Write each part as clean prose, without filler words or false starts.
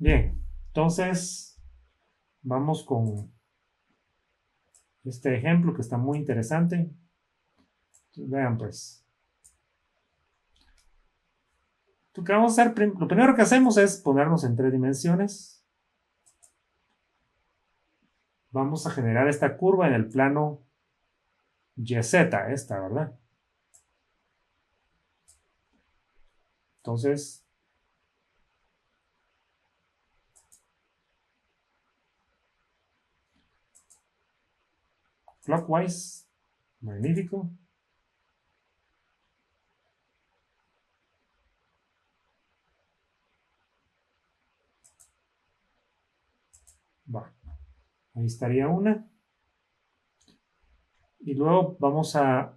Bien, entonces vamos con este ejemplo que está muy interesante. Vean pues, lo que vamos a hacer, lo primero que hacemos es ponernos en 3 dimensiones. Vamos a generar esta curva en el plano YZ, esta, ¿verdad? Entonces, clockwise, magnífico. Va, ahí estaría una. Y luego vamos a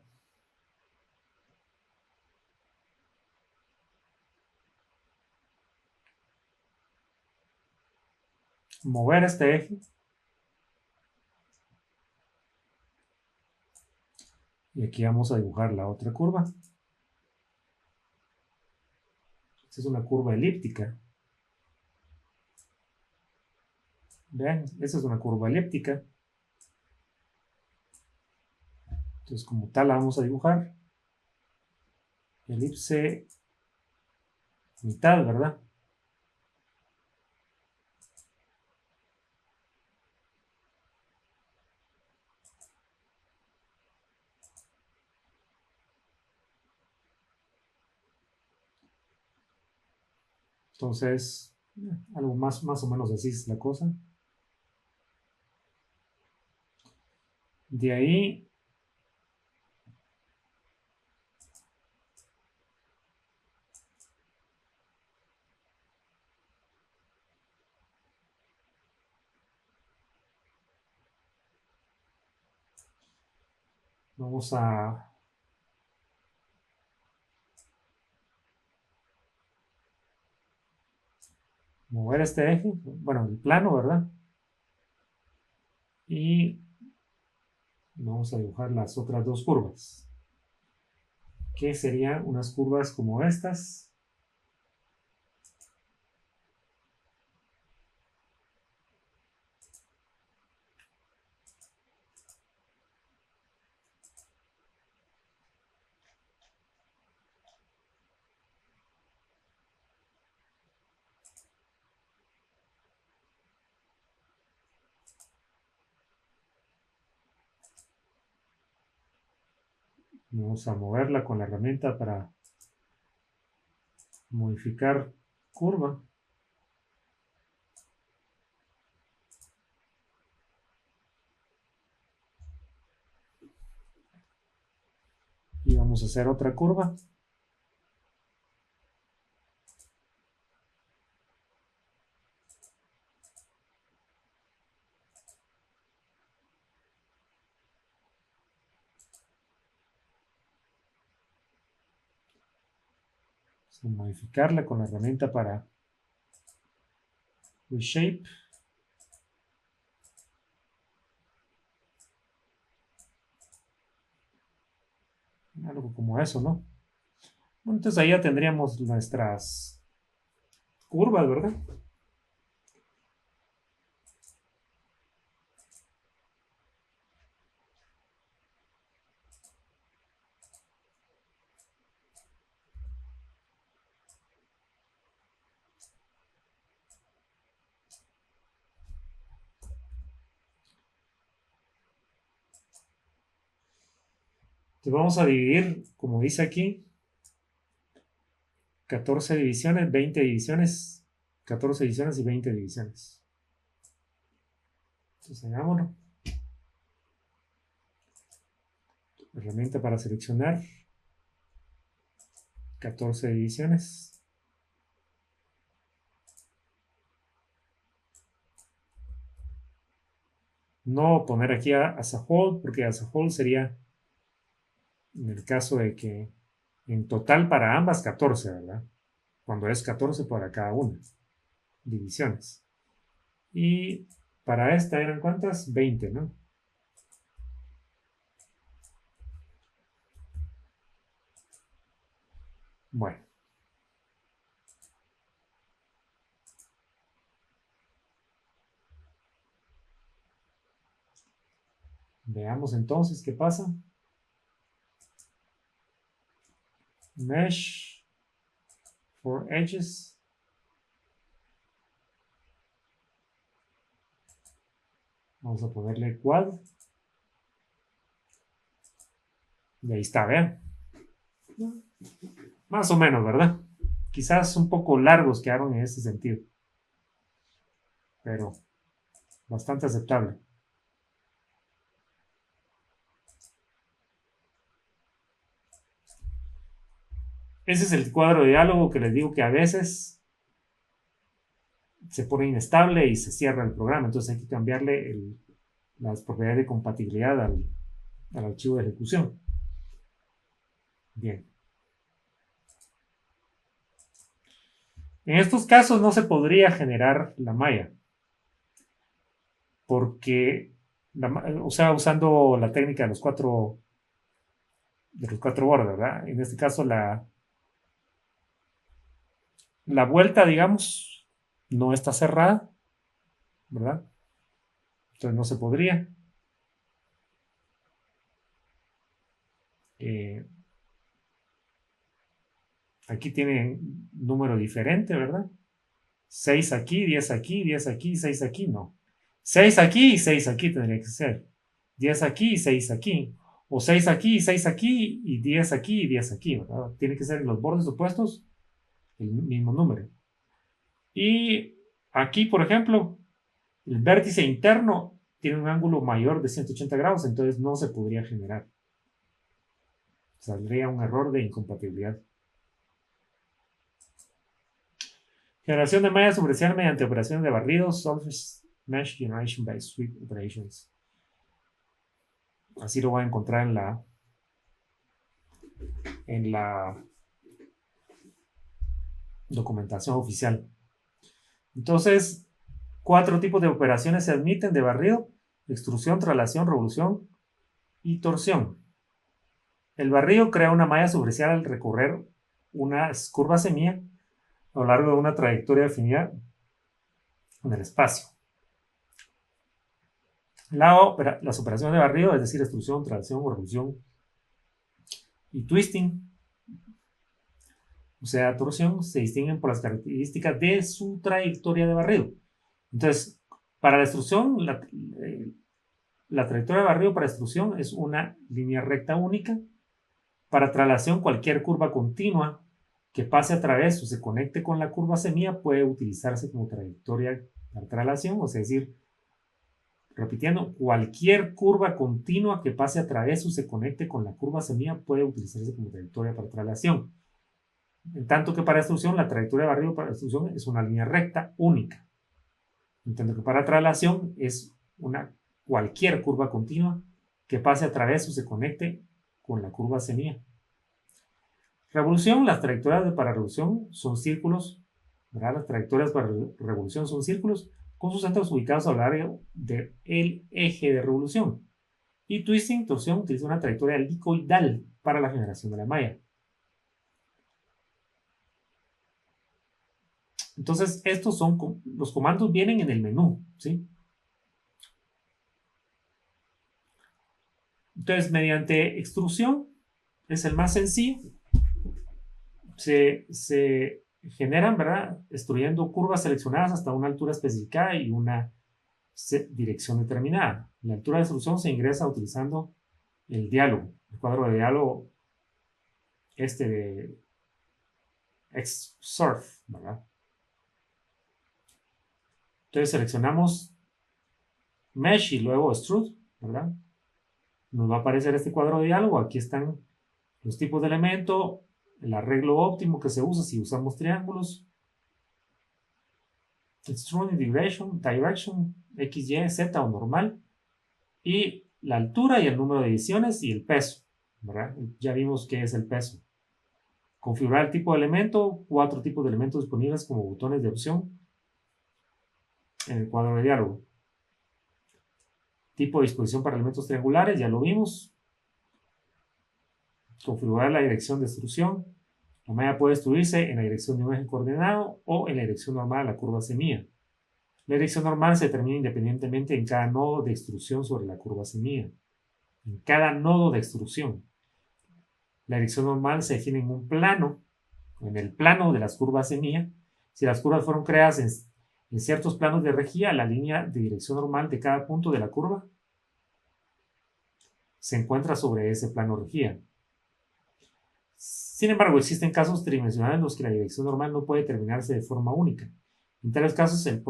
mover este eje. Y aquí vamos a dibujar la otra curva. Esta es una curva elíptica. Vean, esta es una curva elíptica. Entonces, como tal, la vamos a dibujar. Elipse mitad, ¿verdad? Entonces, algo más o menos así es la cosa. De ahí vamos a mover este eje, bueno, el plano, ¿verdad? Y vamos a dibujar las otras dos curvas, que serían unas curvas como estas. Vamos a moverla con la herramienta para modificar curva. Y vamos a hacer otra curva. Vamos a modificarla con la herramienta para reshape. Algo como eso, ¿no? Bueno, entonces ahí ya tendríamos nuestras curvas, ¿verdad? Entonces vamos a dividir, como dice aquí, 14 divisiones, 20 divisiones, 14 divisiones y 20 divisiones. Entonces hagámoslo. Herramienta para seleccionar 14 divisiones. No poner aquí as a whole, porque as a whole sería en el caso de que en total para ambas 14, ¿verdad? Cuando es 14 para cada una, divisiones. Y para esta eran ¿cuántas? 20, ¿no? Bueno, Veamos entonces qué pasa. Mesh for edges. Vamos a ponerle quad. Y ahí está, vean. Más o menos, ¿verdad? Quizás un poco largos quedaron en este sentido. Pero bastante aceptable. Ese es el cuadro de diálogo que les digo que a veces se pone inestable y se cierra el programa. Entonces hay que cambiarle las propiedades de compatibilidad al archivo de ejecución. Bien. En estos casos no se podría generar la malla. Porque, o sea, usando la técnica de los cuatro bordes, ¿verdad? En este caso la vuelta, digamos, no está cerrada, ¿verdad? Entonces no se podría. Aquí tiene un número diferente, ¿verdad? 6 aquí, 10 aquí, 10 aquí, 6 aquí, no. 6 aquí y 6 aquí tendría que ser. 10 aquí y 6 aquí. O 6 aquí y 6 aquí y 10 aquí y 10 aquí, ¿verdad? Tiene que ser en los bordes opuestos el mismo número. Y aquí, por ejemplo, el vértice interno tiene un ángulo mayor de 180 grados, entonces no se podría generar. Saldría un error de incompatibilidad. Generación de malla superficial mediante operaciones de barrido, Surface Mesh Generation by Sweep Operations. Así lo voy a encontrar en la documentación oficial. Entonces, 4 tipos de operaciones se admiten de barrido: extrusión, traslación, revolución y torsión. El barrido crea una malla superficial al recorrer una curva semilla a lo largo de una trayectoria definida en el espacio. Las operaciones de barrido, es decir, extrusión, traslación, revolución y twisting, o sea, torsión, se distinguen por las características de su trayectoria de barrido. Entonces, para la extrusión, la trayectoria de barrido para extrusión es una línea recta única. Para traslación, cualquier curva continua que pase a través o se conecte con la curva semilla puede utilizarse como trayectoria para traslación, o sea, es decir, repitiendo, cualquier curva continua que pase a través o se conecte con la curva semilla puede utilizarse como trayectoria para traslación. En tanto que para extrusión, la trayectoria de barrido para extrusión es una línea recta única. En tanto que para traslación es cualquier curva continua que pase a través o se conecte con la curva semilla. Revolución, las trayectorias para revolución son círculos, ¿verdad? Las trayectorias para revolución son círculos con sus centros ubicados a lo largo del eje de revolución. Y twisting, torsión, utiliza una trayectoria helicoidal para la generación de la malla. Entonces, estos son los comandos, vienen en el menú, ¿sí? Entonces, mediante extrusión, es el más sencillo, se generan, ¿verdad? Extruyendo curvas seleccionadas hasta una altura especificada y una dirección determinada. La altura de extrusión se ingresa utilizando el diálogo, el cuadro de diálogo de Xsurf, ¿verdad? Entonces seleccionamos Mesh y luego Extrude, ¿verdad? Nos va a aparecer este cuadro de diálogo. Aquí están los tipos de elemento, el arreglo óptimo que se usa si usamos triángulos, Extrude Direction, X, Y, Z o normal, y la altura y el número de ediciones y el peso, ¿verdad? Ya vimos qué es el peso. Configurar el tipo de elemento, 4 tipos de elementos disponibles como botones de opción en el cuadro de diálogo. Tipo de disposición para elementos triangulares, ya lo vimos. Configurar la dirección de extrusión. La malla puede extruirse en la dirección de un eje coordenado o en la dirección normal de la curva semilla. La dirección normal se determina independientemente en cada nodo de extrusión sobre la curva semilla. en cada nodo de extrusión. La dirección normal se define en un plano, en el plano de las curvas semilla. Si las curvas fueron creadas en ciertos planos de rejilla, la línea de dirección normal de cada punto de la curva se encuentra sobre ese plano rejilla. Sin embargo, existen casos tridimensionales en los que la dirección normal no puede determinarse de forma única. En tales casos, el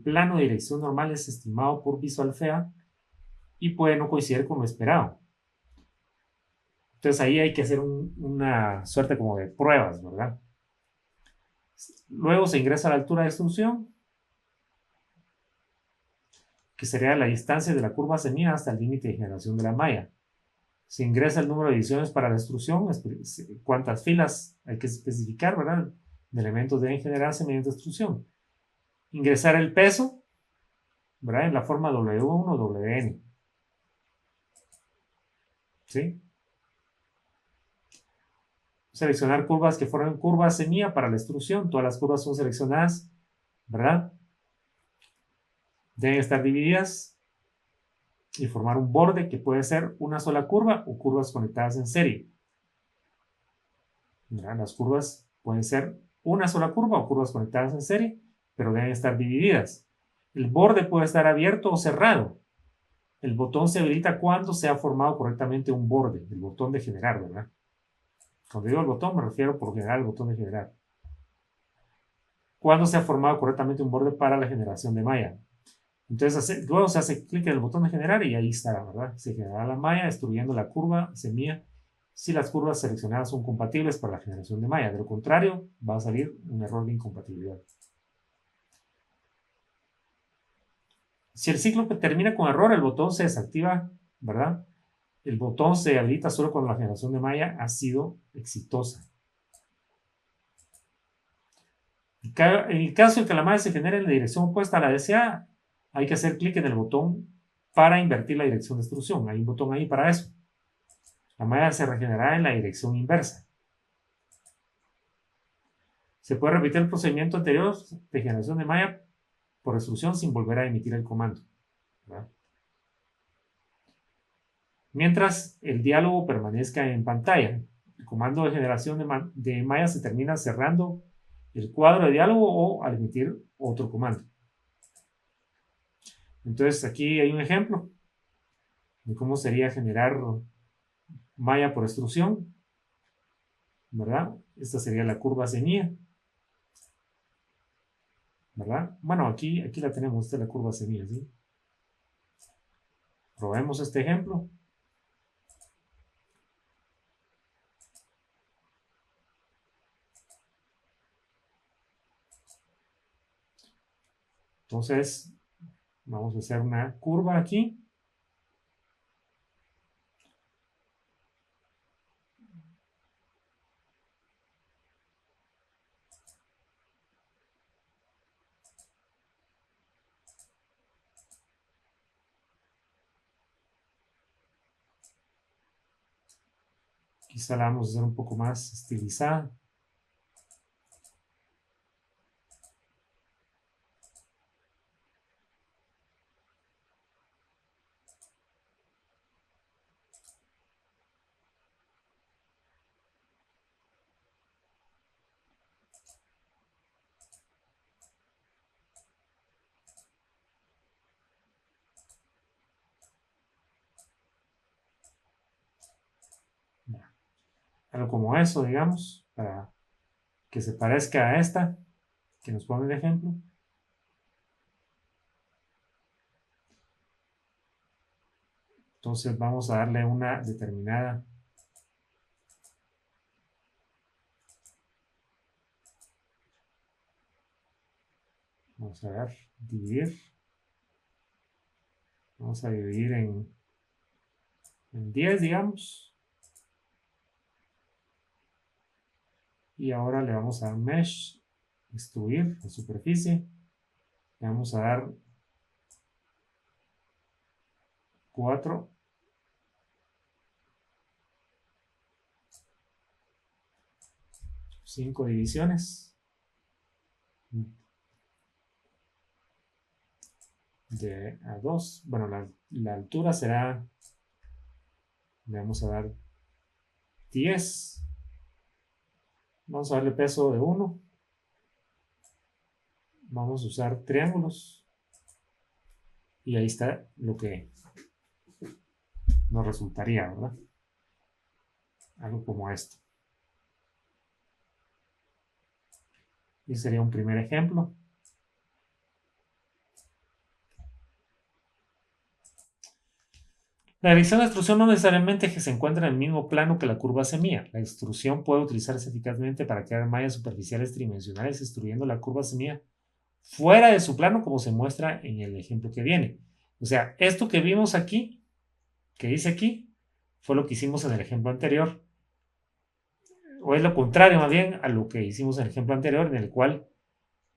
plano de dirección normal es estimado por Visual FEA y puede no coincidir con lo esperado. Entonces ahí hay que hacer una suerte como de pruebas, ¿verdad? Luego se ingresa a la altura de extrusión, que sería la distancia de la curva semilla hasta el límite de generación de la malla. Se ingresa el número de divisiones para la extrusión, cuántas filas hay que especificar, ¿verdad? De elementos deben generarse mediante extrusión. Ingresar el peso, ¿verdad? En la forma W1 WN. ¿Sí? Seleccionar curvas que formen curvas semilla para la extrusión. Todas las curvas son seleccionadas, ¿verdad? Deben estar divididas y formar un borde que puede ser una sola curva o curvas conectadas en serie. ¿Verdad? Las curvas pueden ser una sola curva o curvas conectadas en serie, pero deben estar divididas. El borde puede estar abierto o cerrado. El botón se habilita cuando se ha formado correctamente un borde, el botón de generar, ¿verdad? Cuando digo el botón me refiero por general al botón de generar. Cuando se ha formado correctamente un borde para la generación de malla. Entonces luego se hace clic en el botón de generar y ahí está, ¿verdad? Se generará la malla destruyendo la curva semilla si las curvas seleccionadas son compatibles para la generación de malla. De lo contrario, va a salir un error de incompatibilidad. Si el ciclo termina con error, el botón se desactiva, ¿verdad? El botón se habilita solo cuando la generación de malla ha sido exitosa. En el caso de que la malla se genere en la dirección opuesta a la deseada, hay que hacer clic en el botón para invertir la dirección de extrusión. Hay un botón ahí para eso. La malla se regenerará en la dirección inversa. Se puede repetir el procedimiento anterior de generación de malla por extrusión sin volver a emitir el comando, ¿verdad? Mientras el diálogo permanezca en pantalla. El comando de generación de malla se termina cerrando el cuadro de diálogo o al emitir otro comando. Entonces aquí hay un ejemplo de cómo sería generar malla por extrusión, ¿verdad? Esta sería la curva semilla, ¿verdad? Bueno, aquí la tenemos, esta es la curva semilla, ¿sí? Probemos este ejemplo. Entonces, vamos a hacer una curva aquí. Quizá la vamos a hacer un poco más estilizada. Algo como eso, digamos, para que se parezca a esta que nos pone el ejemplo. Entonces vamos a darle una determinada vamos a ver, dividir. Vamos a dividir en 10, digamos. Y ahora le vamos a dar mesh, extruir la superficie. Le vamos a dar 4. 5 divisiones de a 2. Bueno, la altura será Le vamos a dar 10. Vamos a darle peso de 1. Vamos a usar triángulos. Y ahí está lo que nos resultaría, ¿verdad? Algo como esto. Y sería un primer ejemplo. La dirección de extrusión no necesariamente que se encuentra en el mismo plano que la curva semilla. La extrusión puede utilizarse eficazmente para crear mallas superficiales tridimensionales extruyendo la curva semilla fuera de su plano, como se muestra en el ejemplo que viene. O sea, esto que vimos aquí, que dice aquí, fue lo que hicimos en el ejemplo anterior. O es lo contrario, más bien, a lo que hicimos en el ejemplo anterior, en el cual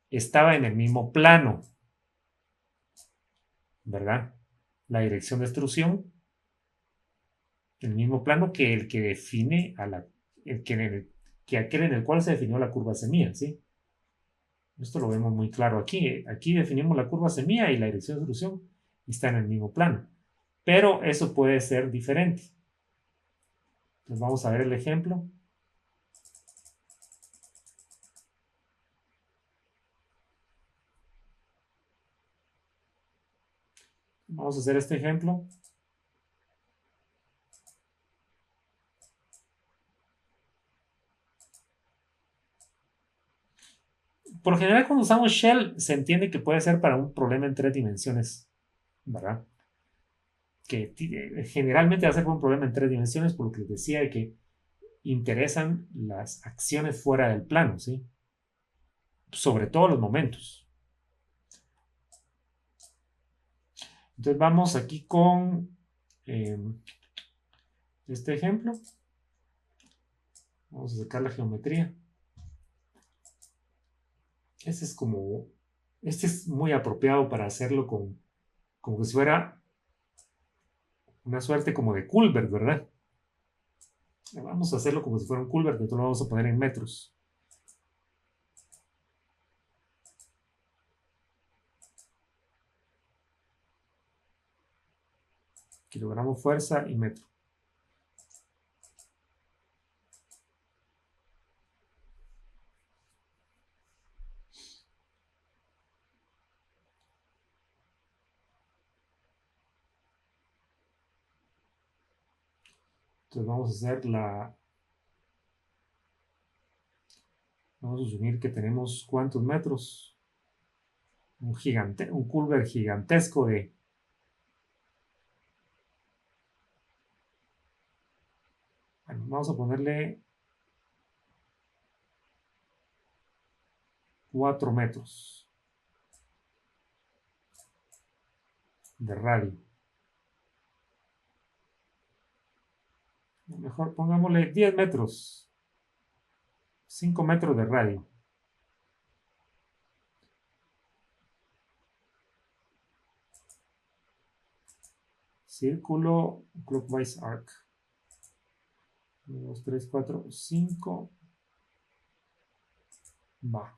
estaba en el mismo plano, ¿verdad? La dirección de extrusión el mismo plano que el que define a la, que aquel en el cual se definió la curva semilla, ¿sí? Esto lo vemos muy claro aquí. Aquí definimos la curva semilla y la dirección de solución está en el mismo plano. Pero eso puede ser diferente. Entonces vamos a ver el ejemplo. Vamos a hacer este ejemplo. Por lo general, cuando usamos shell, se entiende que puede ser para un problema en 3 dimensiones, ¿verdad? Que generalmente va a ser un problema en 3 dimensiones, por lo que les decía de que interesan las acciones fuera del plano, ¿sí? Sobre todo los momentos. Entonces vamos aquí con este ejemplo. Vamos a sacar la geometría. Este es muy apropiado para hacerlo como si fuera una suerte como de Culbert, ¿verdad? Vamos a hacerlo como si fuera un Culbert, entonces lo vamos a poner en metros. Kilogramo fuerza y metro. Entonces vamos a hacer vamos a asumir que tenemos ¿cuántos metros? Un Culbert gigantesco de... Bueno, vamos a ponerle 4 metros de radio. Mejor pongámosle 10 metros, 5 metros de radio. Círculo, clockwise arc. 1, 2, 3, 4, 5. Va.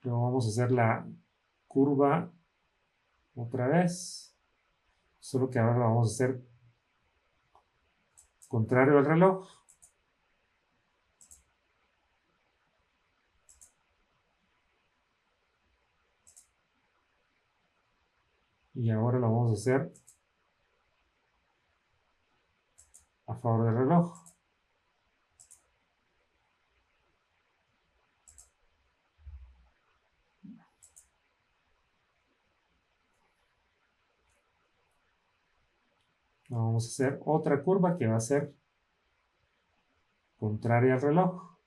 Luego vamos a hacer la curva otra vez. Solo que ahora lo vamos a hacer contrario al reloj. Y ahora lo vamos a hacer a favor del reloj. Vamos a hacer otra curva que va a ser contraria al reloj.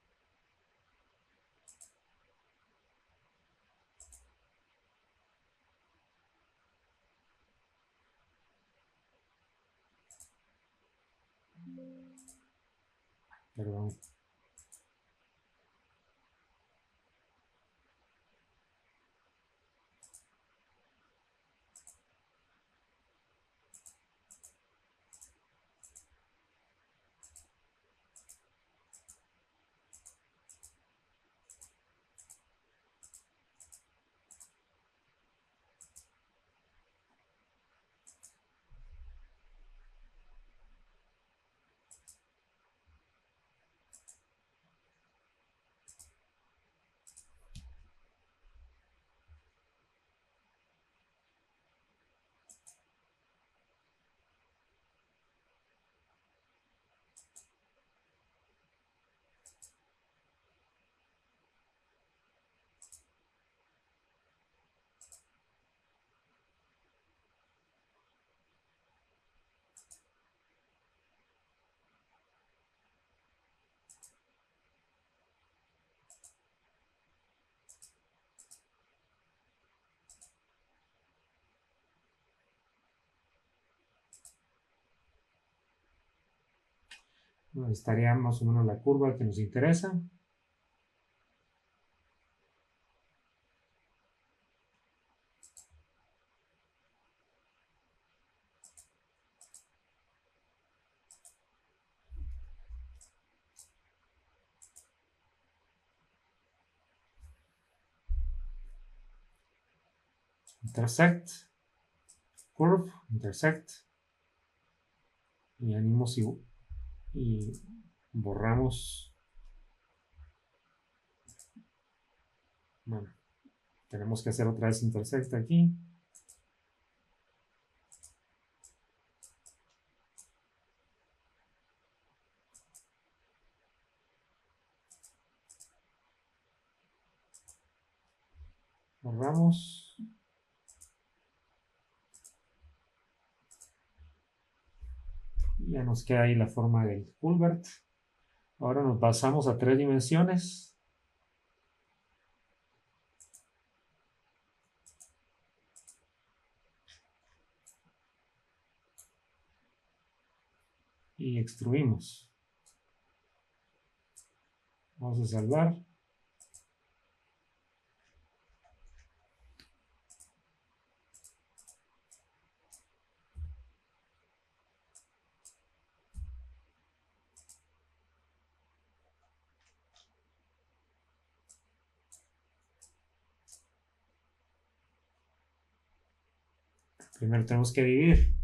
Perdón. Ahí estaría más o menos la curva que nos interesa. Intersect, curve, intersect. Y animos y borramos. Bueno, tenemos que hacer otra vez intersect aquí. Borramos. Ya nos queda ahí la forma del Culbert. Ahora nos pasamos a 3 dimensiones. Y extruimos. Vamos a salvar. Primero tenemos que dividir.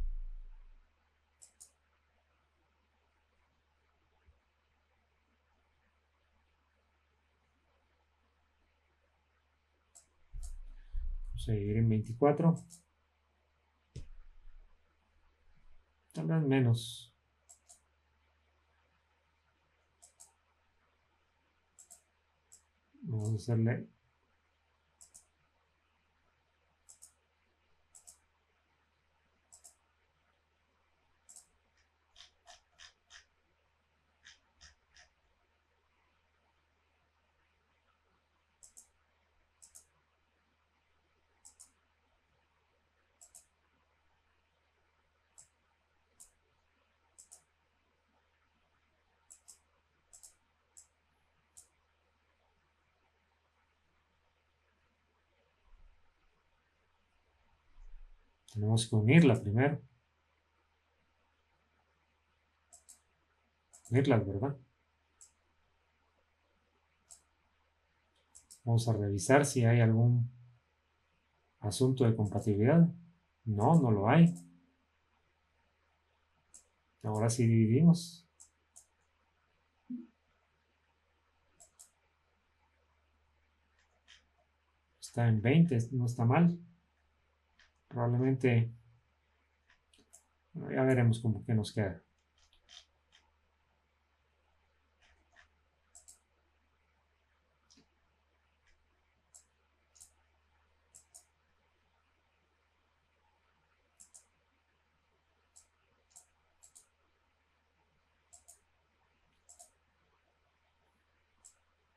Vamos a dividir en 24. Tal vez menos. Vamos a hacerle. Tenemos que unirla primero. Unirlas, ¿verdad? Vamos a revisar si hay algún asunto de compatibilidad. No, no lo hay. Ahora sí dividimos. Está en 20, no está mal. Probablemente, bueno, ya veremos cómo que nos queda.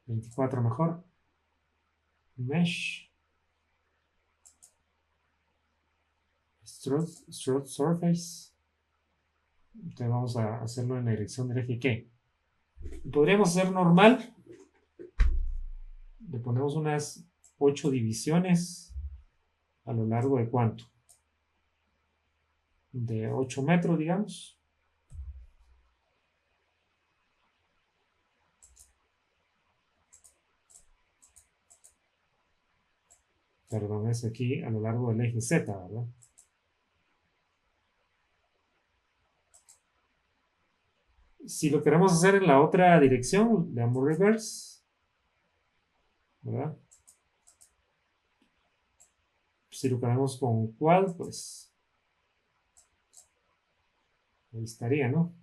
¿24 mejor? Mesh. Extrude Surface. Entonces vamos a hacerlo en la dirección del eje ¿qué? Podríamos hacer normal. Le ponemos unas 8 divisiones a lo largo de ¿cuánto? De 8 metros, digamos. Perdón, es aquí a lo largo del eje Z, ¿verdad? Si lo queremos hacer en la otra dirección, le damos reverse, ¿verdad? Si lo queremos con quad, pues ahí estaría, ¿no?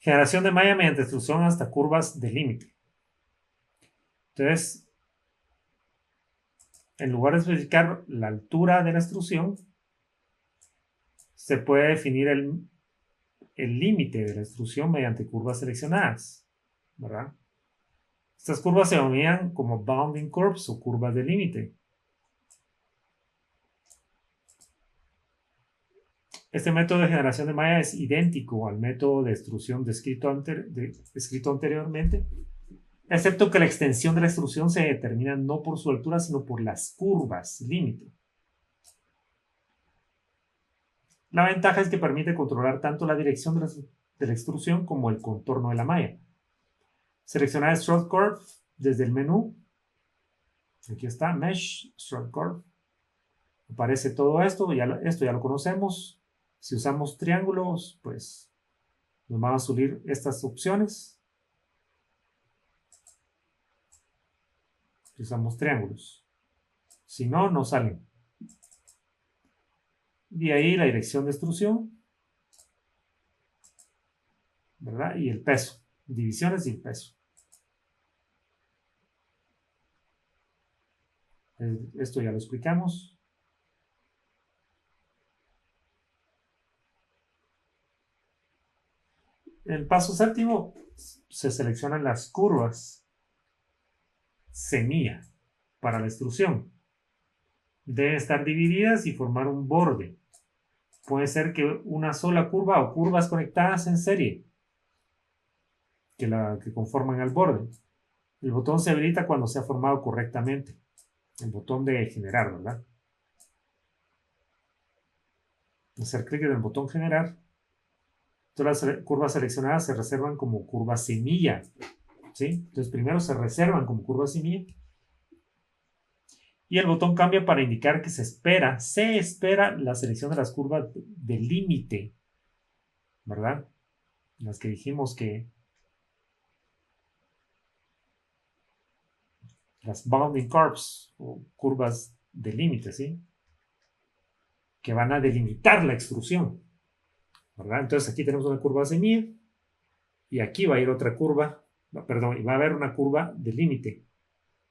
Generación de malla mediante extrusión hasta curvas de límite. Entonces, en lugar de especificar la altura de la extrusión, se puede definir el límite de la extrusión mediante curvas seleccionadas, ¿verdad? Estas curvas se denominan como bounding curves o curvas de límite. Este método de generación de malla es idéntico al método de extrusión descrito anteriormente, excepto que la extensión de la extrusión se determina no por su altura, sino por las curvas límite. La ventaja es que permite controlar tanto la dirección de la extrusión como el contorno de la malla. Seleccionar Stroke Curve desde el menú. Aquí está, Mesh, Stroke Curve. Aparece todo esto, esto ya lo conocemos. Si usamos triángulos, pues nos van a salir estas opciones. Si usamos triángulos. Si no, no salen. De ahí la dirección de extrusión, ¿verdad? Y el peso. Divisiones y el peso. Esto ya lo explicamos. El paso séptimo, se seleccionan las curvas semilla para la extrusión. Deben estar divididas y formar un borde. Puede ser que una sola curva o curvas conectadas en serie que conforman el borde. El botón se habilita cuando se ha formado correctamente. El botón de generar, ¿verdad? Hacer clic en el botón generar. Todas las curvas seleccionadas se reservan como curva semilla. ¿Sí? Entonces primero se reservan como curva semilla. Y el botón cambia para indicar que se espera la selección de las curvas de límite, ¿verdad? Las que dijimos que las bounding curves o curvas de límite, ¿sí? Que van a delimitar la extrusión, ¿verdad? Entonces aquí tenemos una curva semilla y aquí va a ir otra curva, perdón, y va a haber una curva de límite,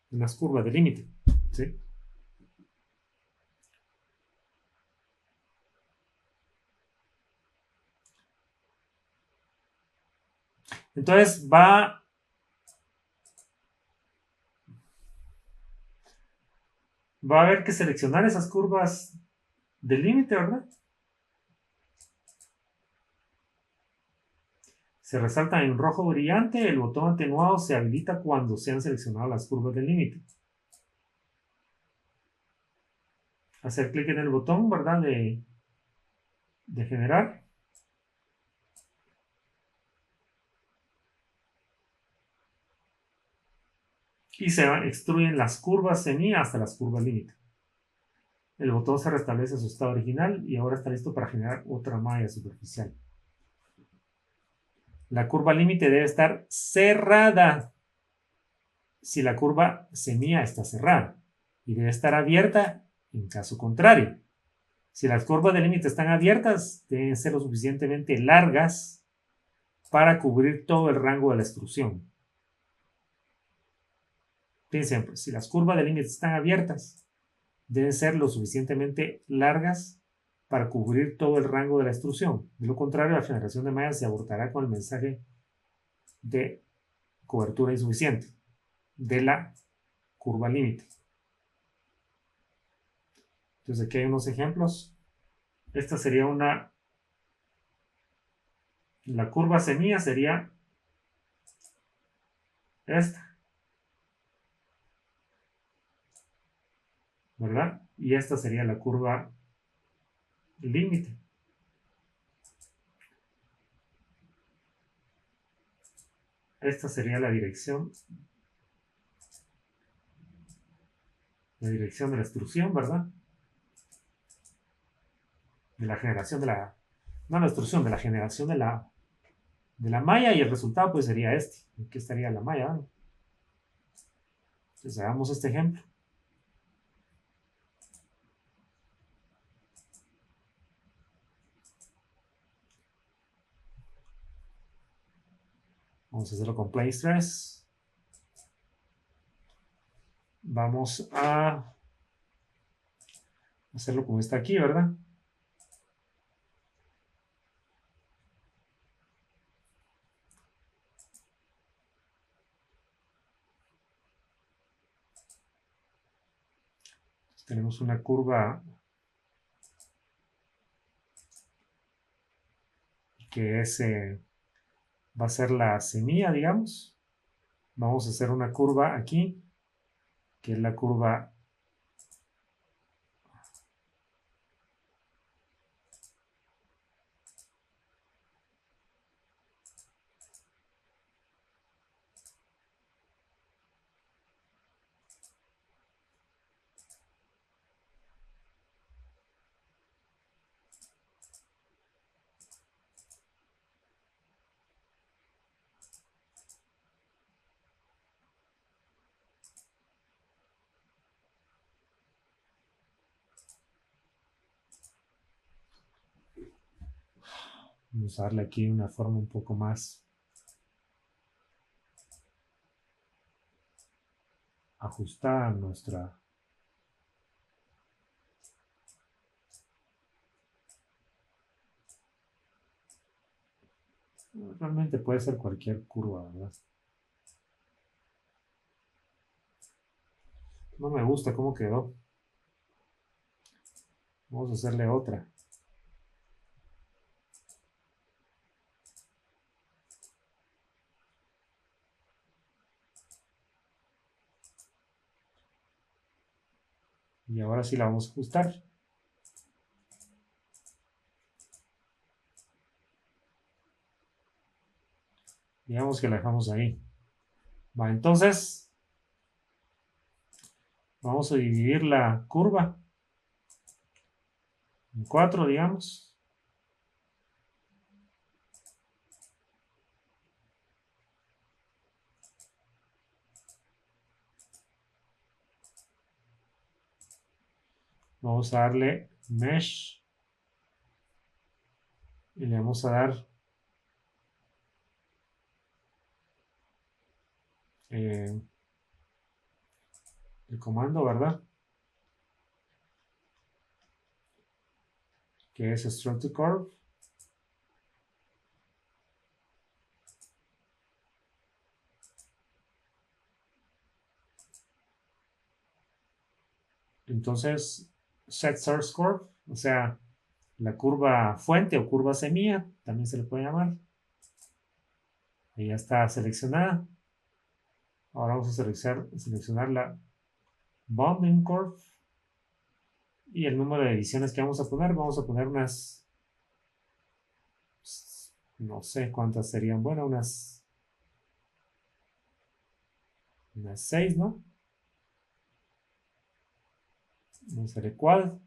unas curvas de límite, ¿sí? Entonces va a haber que seleccionar esas curvas de límite, ¿verdad? Se resalta en rojo brillante, el botón atenuado se habilita cuando se han seleccionado las curvas de límite. Hacer clic en el botón, ¿verdad? De generar. Y se extruyen las curvas semilla hasta las curvas límite. El botón se restablece a su estado original y ahora está listo para generar otra malla superficial. La curva límite debe estar cerrada si la curva semilla está cerrada y debe estar abierta en caso contrario. Si las curvas de límite están abiertas, deben ser lo suficientemente largas para cubrir todo el rango de la extrusión. Piensen, pues, si las curvas de límite están abiertas, deben ser lo suficientemente largas para cubrir todo el rango de la extrusión. De lo contrario, la generación de mallas se abortará con el mensaje de cobertura insuficiente de la curva límite. Entonces aquí hay unos ejemplos. Esta sería la curva semilla sería esta, ¿verdad? Y esta sería la curva límite. Esta sería la dirección de la extrusión, ¿verdad? De la generación de la, no la extrusión, de la generación de la malla, y el resultado pues sería este. Aquí estaría la malla, ¿verdad? Entonces hagamos este ejemplo. Vamos a hacerlo con Plane Stress. Vamos a hacerlo como está aquí, ¿verdad? Tenemos una curva que es, va a ser la semilla, digamos. Vamos a hacer una curva aquí, que es la curva. Vamos a darle aquí una forma un poco más ajustada a nuestra. Realmente puede ser cualquier curva, ¿verdad? No me gusta cómo quedó. Vamos a hacerle otra. Y ahora sí la vamos a ajustar. Digamos que la dejamos ahí. Va, entonces vamos a dividir la curva en 4, digamos. Vamos a darle mesh y le vamos a dar el comando, ¿verdad? Que es Stroke to Curve. Entonces, set source curve, o sea, la curva fuente o curva semilla, también se le puede llamar. Ahí ya está seleccionada. Ahora vamos a seleccionar la bounding curve y el número de ediciones que vamos a poner. Vamos a poner unas, no sé cuántas serían, bueno, unas 6, ¿no? Vamos a hacer quad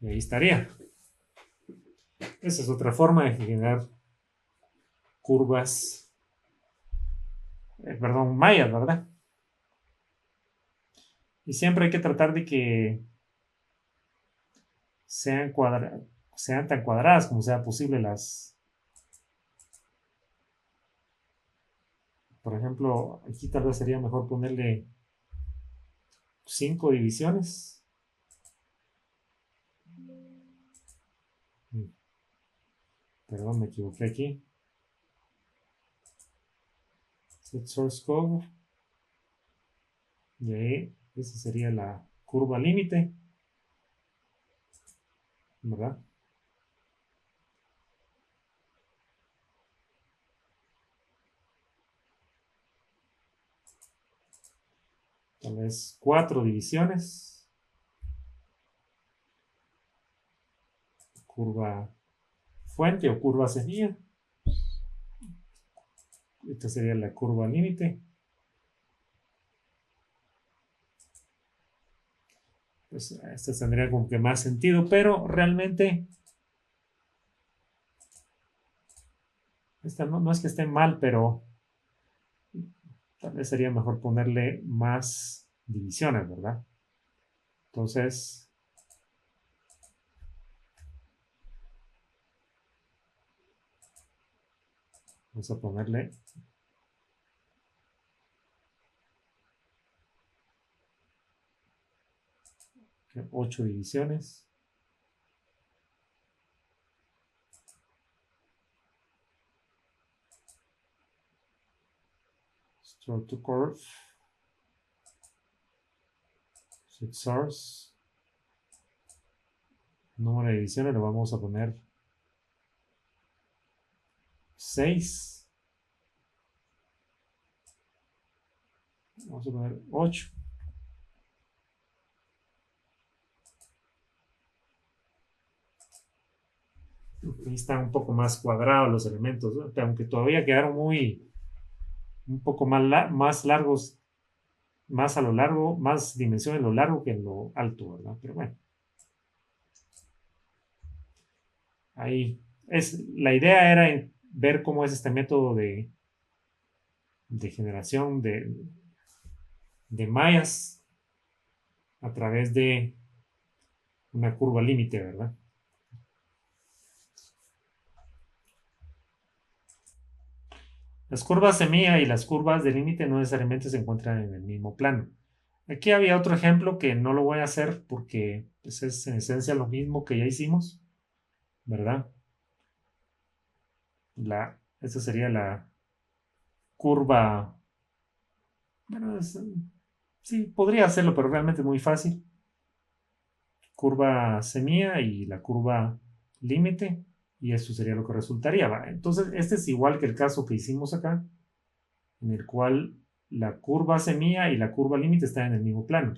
y ahí estaría. Esa es otra forma de generar curvas, perdón, mallas, ¿verdad? Y siempre hay que tratar de que sean, sean tan cuadradas como sea posible las. Por ejemplo, aquí tal vez sería mejor ponerle 5 divisiones. Perdón, me equivoqué aquí. Set source code. Y ahí, esa sería la curva límite, ¿verdad? Tal vez 4 divisiones. Curva fuente o curva semilla. Esta sería la curva límite. Pues esta tendría como que más sentido, pero realmente esta no es que esté mal, pero tal vez sería mejor ponerle más divisiones, ¿verdad? Entonces, vamos a ponerle 8 divisiones. Stroke to curve. Set source. Número de divisiones le vamos a poner 6. Vamos a poner 8. Ahí están un poco más cuadrados los elementos, ¿no? Aunque todavía quedaron un poco más largos, más a lo largo, más dimensión en lo largo que en lo alto, ¿verdad? Pero bueno, ahí la idea era ver cómo es este método de generación de mallas a través de una curva límite, ¿verdad? Las curvas semilla y las curvas de límite no necesariamente se encuentran en el mismo plano. Aquí había otro ejemplo que no lo voy a hacer porque pues, es en esencia lo mismo que ya hicimos, ¿verdad? Esta sería la curva. Bueno, sí, podría hacerlo, pero realmente es muy fácil. Curva semilla y la curva límite, y eso sería lo que resultaría. ¿Va? Entonces, este es igual que el caso que hicimos acá, en el cual la curva semilla y la curva límite están en el mismo plano.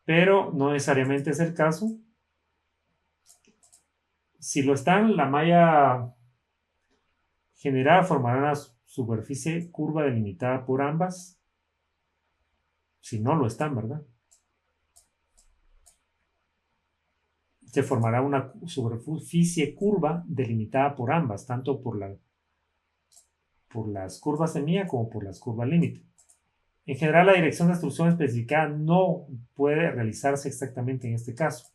Pero no necesariamente es el caso. Si lo están, la malla generada formará una superficie curva delimitada por ambas. Si no lo están, ¿verdad? Se formará una superficie curva delimitada por ambas, tanto por las curvas semilla como por las curvas límite. En general, la dirección de extrusión especificada no puede realizarse exactamente en este caso.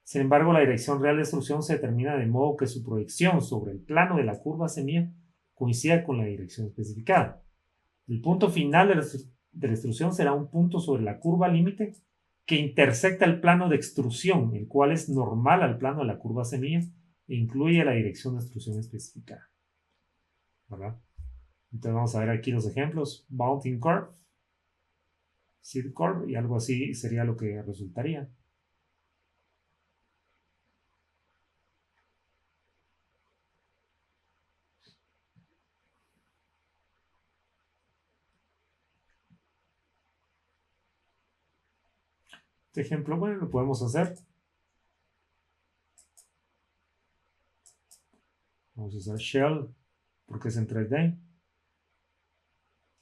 Sin embargo, la dirección real de extrusión se determina de modo que su proyección sobre el plano de la curva semilla coincida con la dirección especificada. El punto final de la extrusión será un punto sobre la curva límite que intersecta el plano de extrusión, el cual es normal al plano de la curva semilla e incluye la dirección de extrusión especificada. ¿Verdad? Entonces vamos a ver aquí los ejemplos. Bounding curve, seed curve y algo así sería lo que resultaría. Este ejemplo, bueno, lo podemos hacer. Vamos a usar Shell porque es en 3D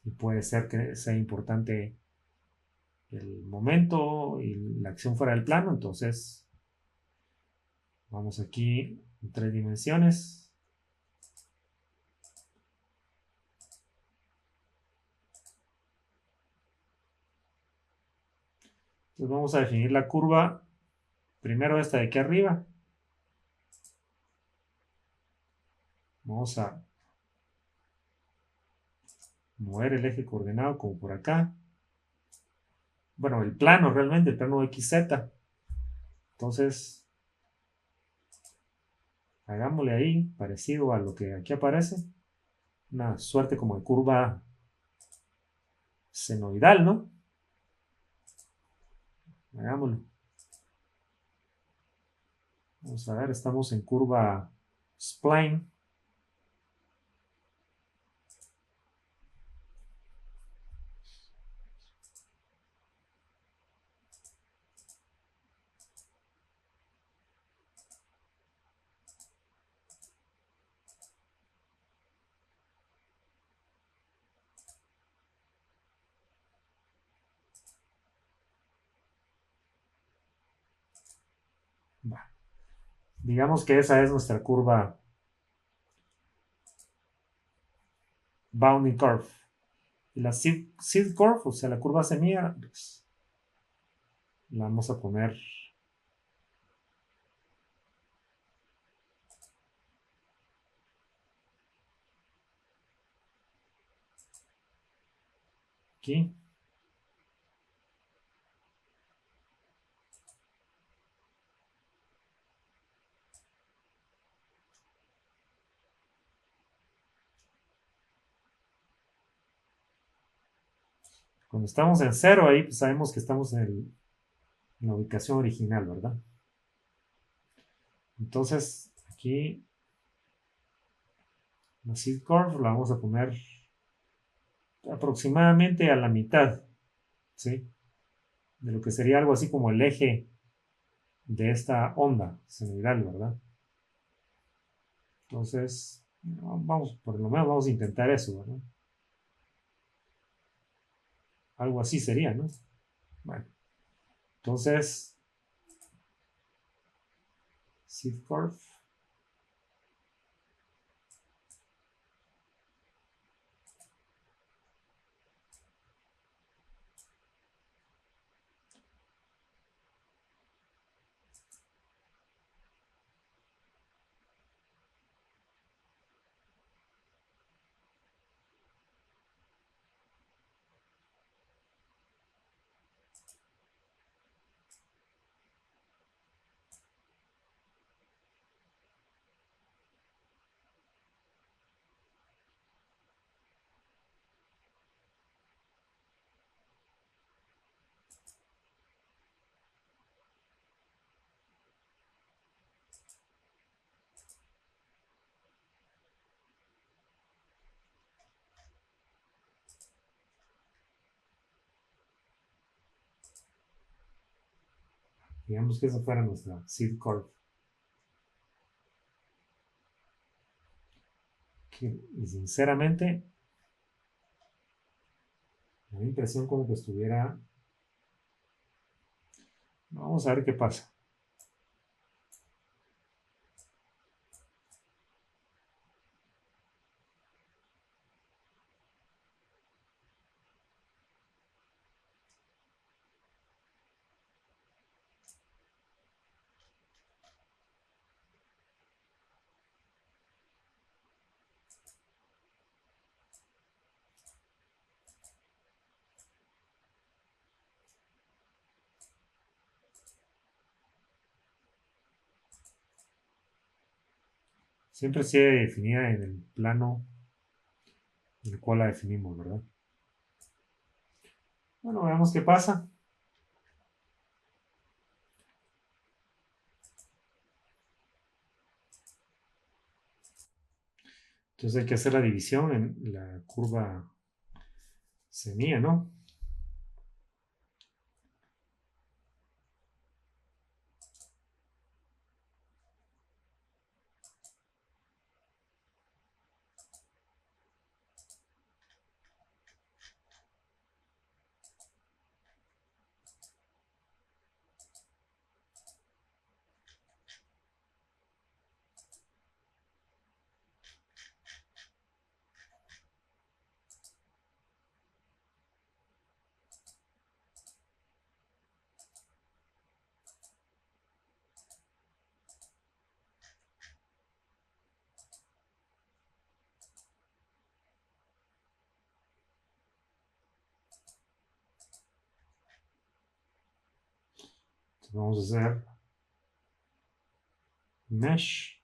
y puede ser que sea importante el momento y la acción fuera del plano. Entonces vamos aquí en 3 dimensiones. Entonces vamos a definir la curva, primero esta de aquí arriba. Vamos a mover el eje coordenado como por acá. Bueno, el plano realmente, el plano XZ. Entonces, hagámosle ahí, parecido a lo que aquí aparece. Una suerte como de curva senoidal, ¿no? Hagámoslo. Vamos a ver, estamos en curva spline. Va. Digamos que esa es nuestra curva bounding curve. Y la seed curve, o sea, la curva semilla, pues, la vamos a poner aquí. Cuando estamos en 0 ahí, pues sabemos que estamos en la ubicación original, ¿verdad? Entonces, aquí la seed curve la vamos a poner aproximadamente a la mitad, ¿sí? De lo que sería algo así como el eje de esta onda senoidal, ¿verdad? Entonces, vamos, por lo menos vamos a intentar eso, ¿verdad? Algo así sería, ¿no? Bueno, entonces, seed curve. Digamos que esa fuera nuestra seed curve. Y sinceramente, me da impresión como que estuviera. Vamos a ver qué pasa. Siempre se definida en el plano en el cual la definimos, ¿verdad? Bueno, veamos qué pasa. Entonces hay que hacer la división en la curva semilla, ¿no? Entonces vamos a hacer mesh,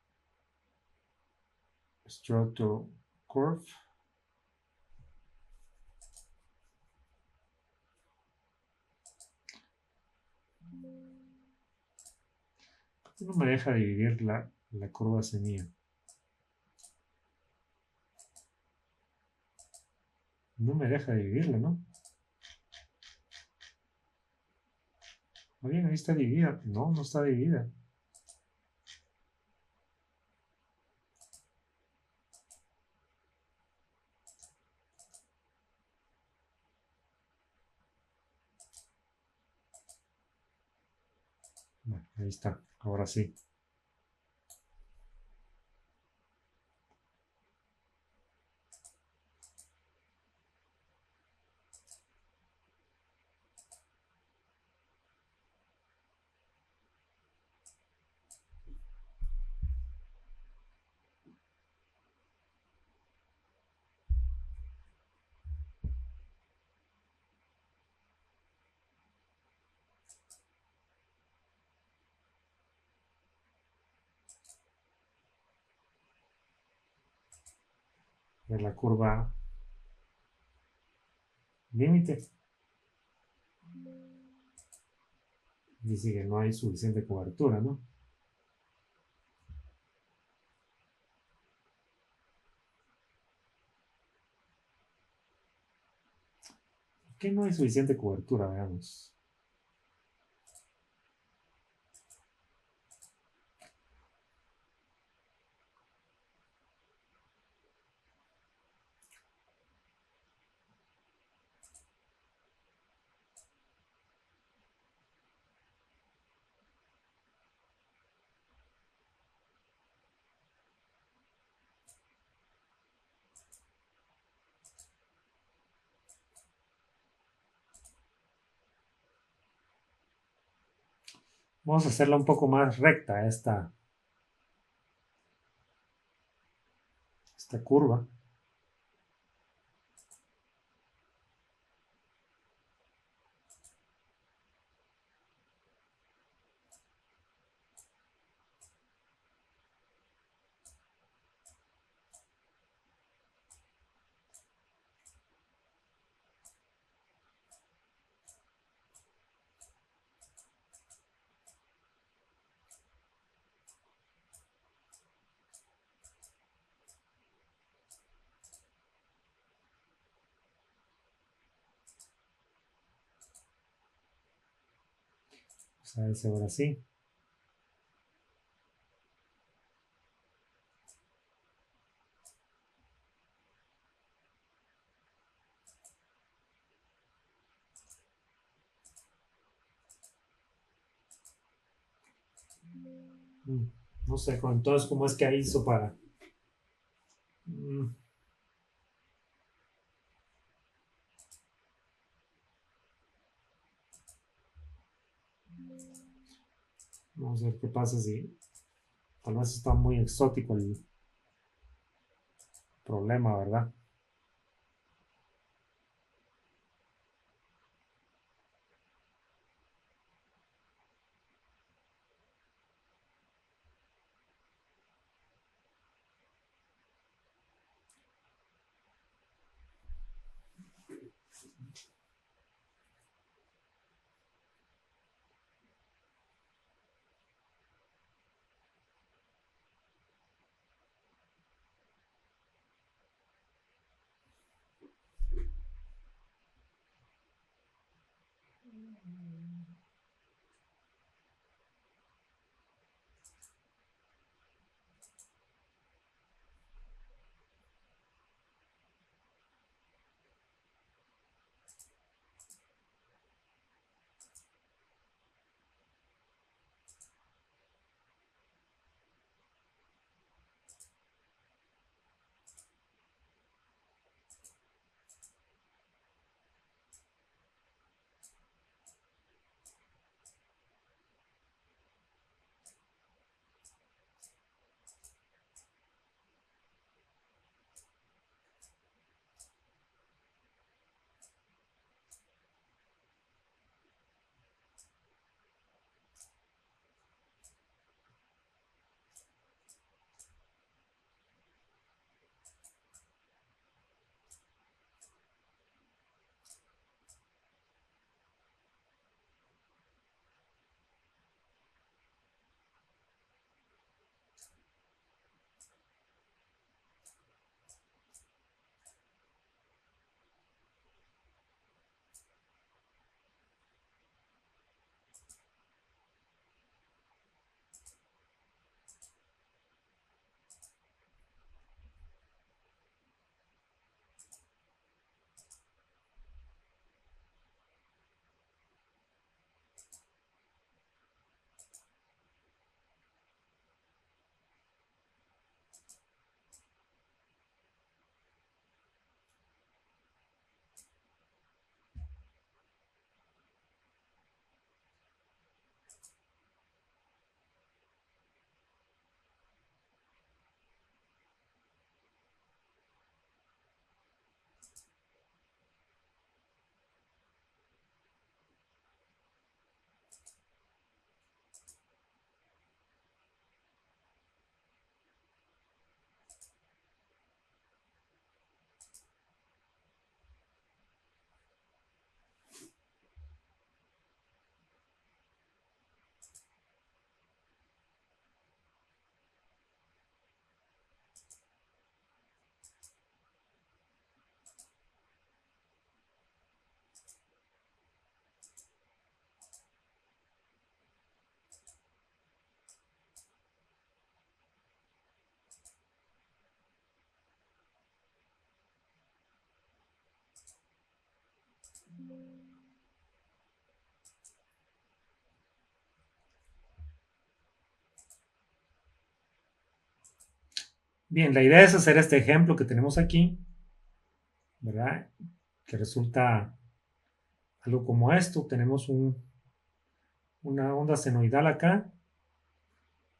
strato curve. ¿Por qué no me deja dividir la curva semilla? No me deja dividirla, ¿no? Muy bien, ahí está dividida. No, no está dividida. Bueno, ahí está. Ahora sí. De la curva límite. Dice que no hay suficiente cobertura, ¿no? ¿Por qué no hay suficiente cobertura? Veamos. Vamos a hacerla un poco más recta esta curva. Vamos a ver si ahora sí. Mm, No sé, entonces, ¿cómo es que hizo para...? Mm, Vamos a ver qué pasa si... Tal vez está muy exótico el problema, ¿verdad? Bien, la idea es hacer este ejemplo que tenemos aquí, ¿verdad? Que resulta algo como esto. Tenemos una onda senoidal acá,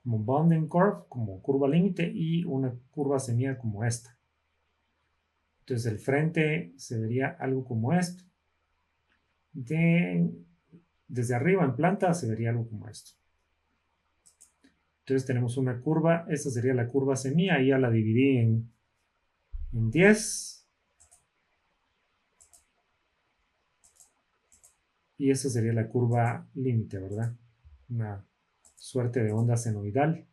como bounding curve, como curva límite, y una curva semilla como esta. Entonces el frente se vería algo como esto. Desde arriba en planta se vería algo como esto. Entonces tenemos una curva, esta sería la curva semilla, y ya la dividí en 10. Y esa sería la curva límite, ¿verdad? Una suerte de onda senoidal.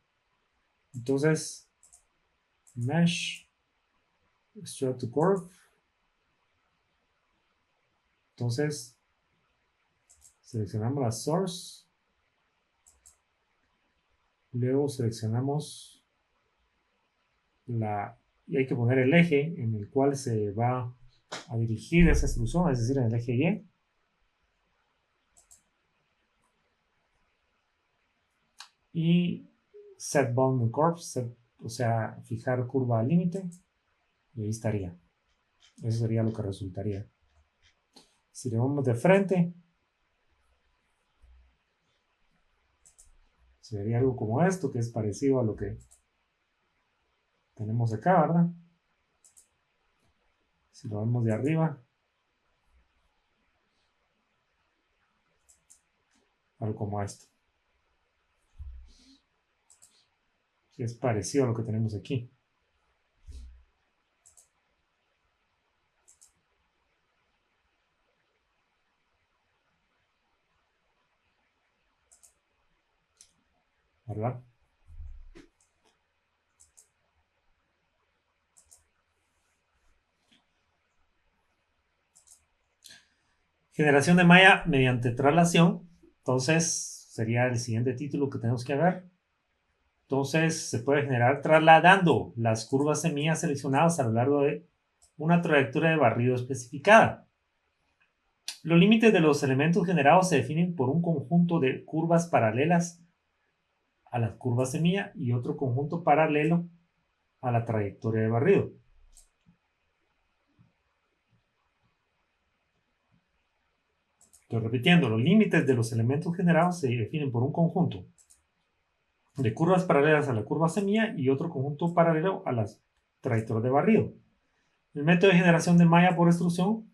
Entonces, mesh, straight to curve. Entonces, seleccionamos la source. Luego seleccionamos y hay que poner el eje en el cual se va a dirigir esa extrusión, es decir, en el eje Y. Y set bounding curve, o sea, fijar curva al límite. Y ahí estaría. Eso sería lo que resultaría. Si le vamos de frente, sería algo como esto, que es parecido a lo que tenemos acá, ¿verdad? Si lo vemos de arriba, algo como esto. Que es parecido a lo que tenemos aquí. ¿Verdad? Generación de malla mediante traslación. Entonces, sería el siguiente título que tenemos que ver. Entonces, se puede generar trasladando las curvas semillas seleccionadas a lo largo de una trayectoria de barrido especificada. Los límites de los elementos generados se definen por un conjunto de curvas paralelas a las curvas semilla y otro conjunto paralelo a la trayectoria de barrido. Estoy repitiendo, los límites de los elementos generados se definen por un conjunto de curvas paralelas a la curva semilla y otro conjunto paralelo a las trayectorias de barrido. El método de generación de malla por extrusión,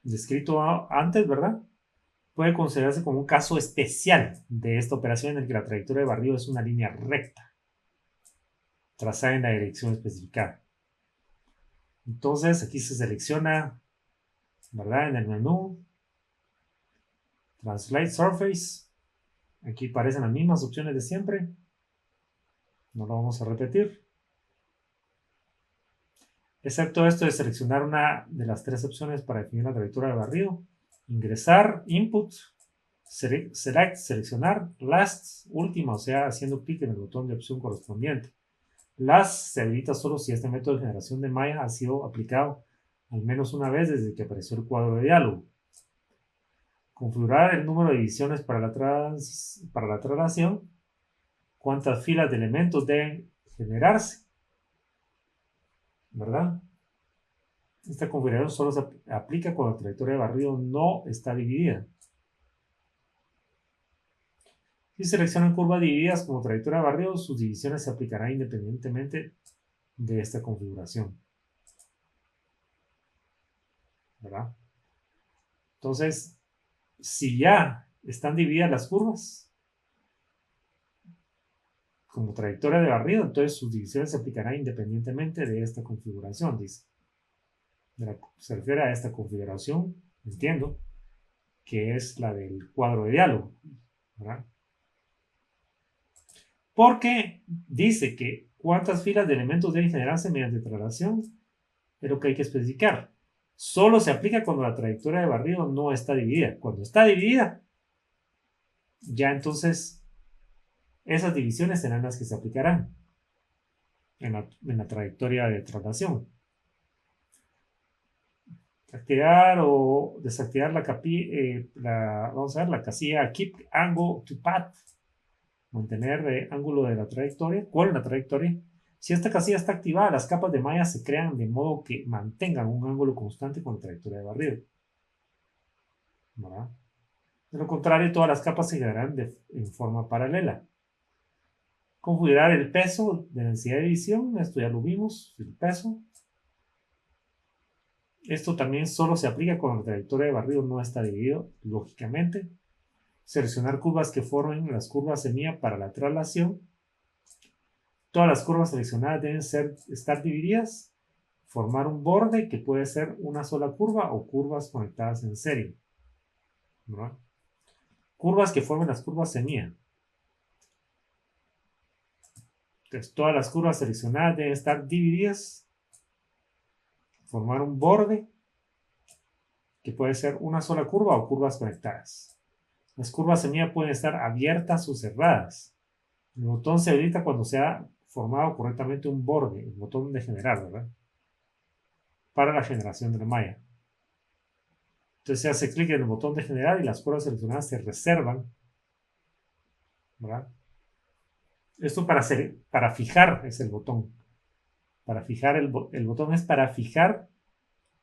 descrito antes, ¿verdad? Puede considerarse como un caso especial de esta operación en el que la trayectoria de barrido es una línea recta, trazada en la dirección especificada. Entonces, aquí se selecciona, ¿verdad? En el menú, Translate Surface. Aquí aparecen las mismas opciones de siempre. No lo vamos a repetir. Excepto esto de seleccionar una de las tres opciones para definir la trayectoria de barrido. Ingresar, Input, Select, seleccionar, Last, última, o sea, haciendo clic en el botón de opción correspondiente. Last se habilita solo si este método de generación de malla ha sido aplicado al menos una vez desde que apareció el cuadro de diálogo. Configurar el número de divisiones para la traslación. Cuántas filas de elementos deben generarse, ¿verdad? Esta configuración solo se aplica cuando la trayectoria de barrido no está dividida. Si seleccionan curvas divididas como trayectoria de barrido, sus divisiones se aplicarán independientemente de esta configuración, ¿verdad? Entonces, si ya están divididas las curvas como trayectoria de barrido, entonces sus divisiones se aplicarán independientemente de esta configuración, dice. Se refiere a esta configuración, entiendo, que es la del cuadro de diálogo, ¿verdad? Porque dice que cuántas filas de elementos deben generarse mediante traslación es lo que hay que especificar. Solo se aplica cuando la trayectoria de barrido no está dividida. Cuando está dividida, ya entonces esas divisiones serán las que se aplicarán en la trayectoria de traslación. Activar o desactivar vamos a ver, la casilla Keep Angle to Path. mantener ángulo de la trayectoria, cuál es la trayectoria. Si esta casilla está activada, las capas de malla se crean de modo que mantengan un ángulo constante con la trayectoria de barrido, ¿verdad? De lo contrario, todas las capas se generarán en forma paralela. Configurar el peso de densidad de división, esto ya lo vimos, el peso. Esto también solo se aplica cuando la trayectoria de barrido no está dividido, lógicamente. Seleccionar curvas que formen las curvas semilla para la traslación. Todas las curvas seleccionadas deben estar divididas. Formar un borde que puede ser una sola curva o curvas conectadas en serie, ¿no? Curvas que formen las curvas semilla. Entonces, todas las curvas seleccionadas deben estar divididas. Formar un borde que puede ser una sola curva o curvas conectadas. Las curvas semilla pueden estar abiertas o cerradas. El botón se habilita cuando se ha formado correctamente un borde, el botón de generar, ¿verdad? Para la generación de la malla. Entonces se hace clic en el botón de generar y las curvas seleccionadas se reservan, ¿verdad? Esto para fijar es el botón. Para fijar el botón es para fijar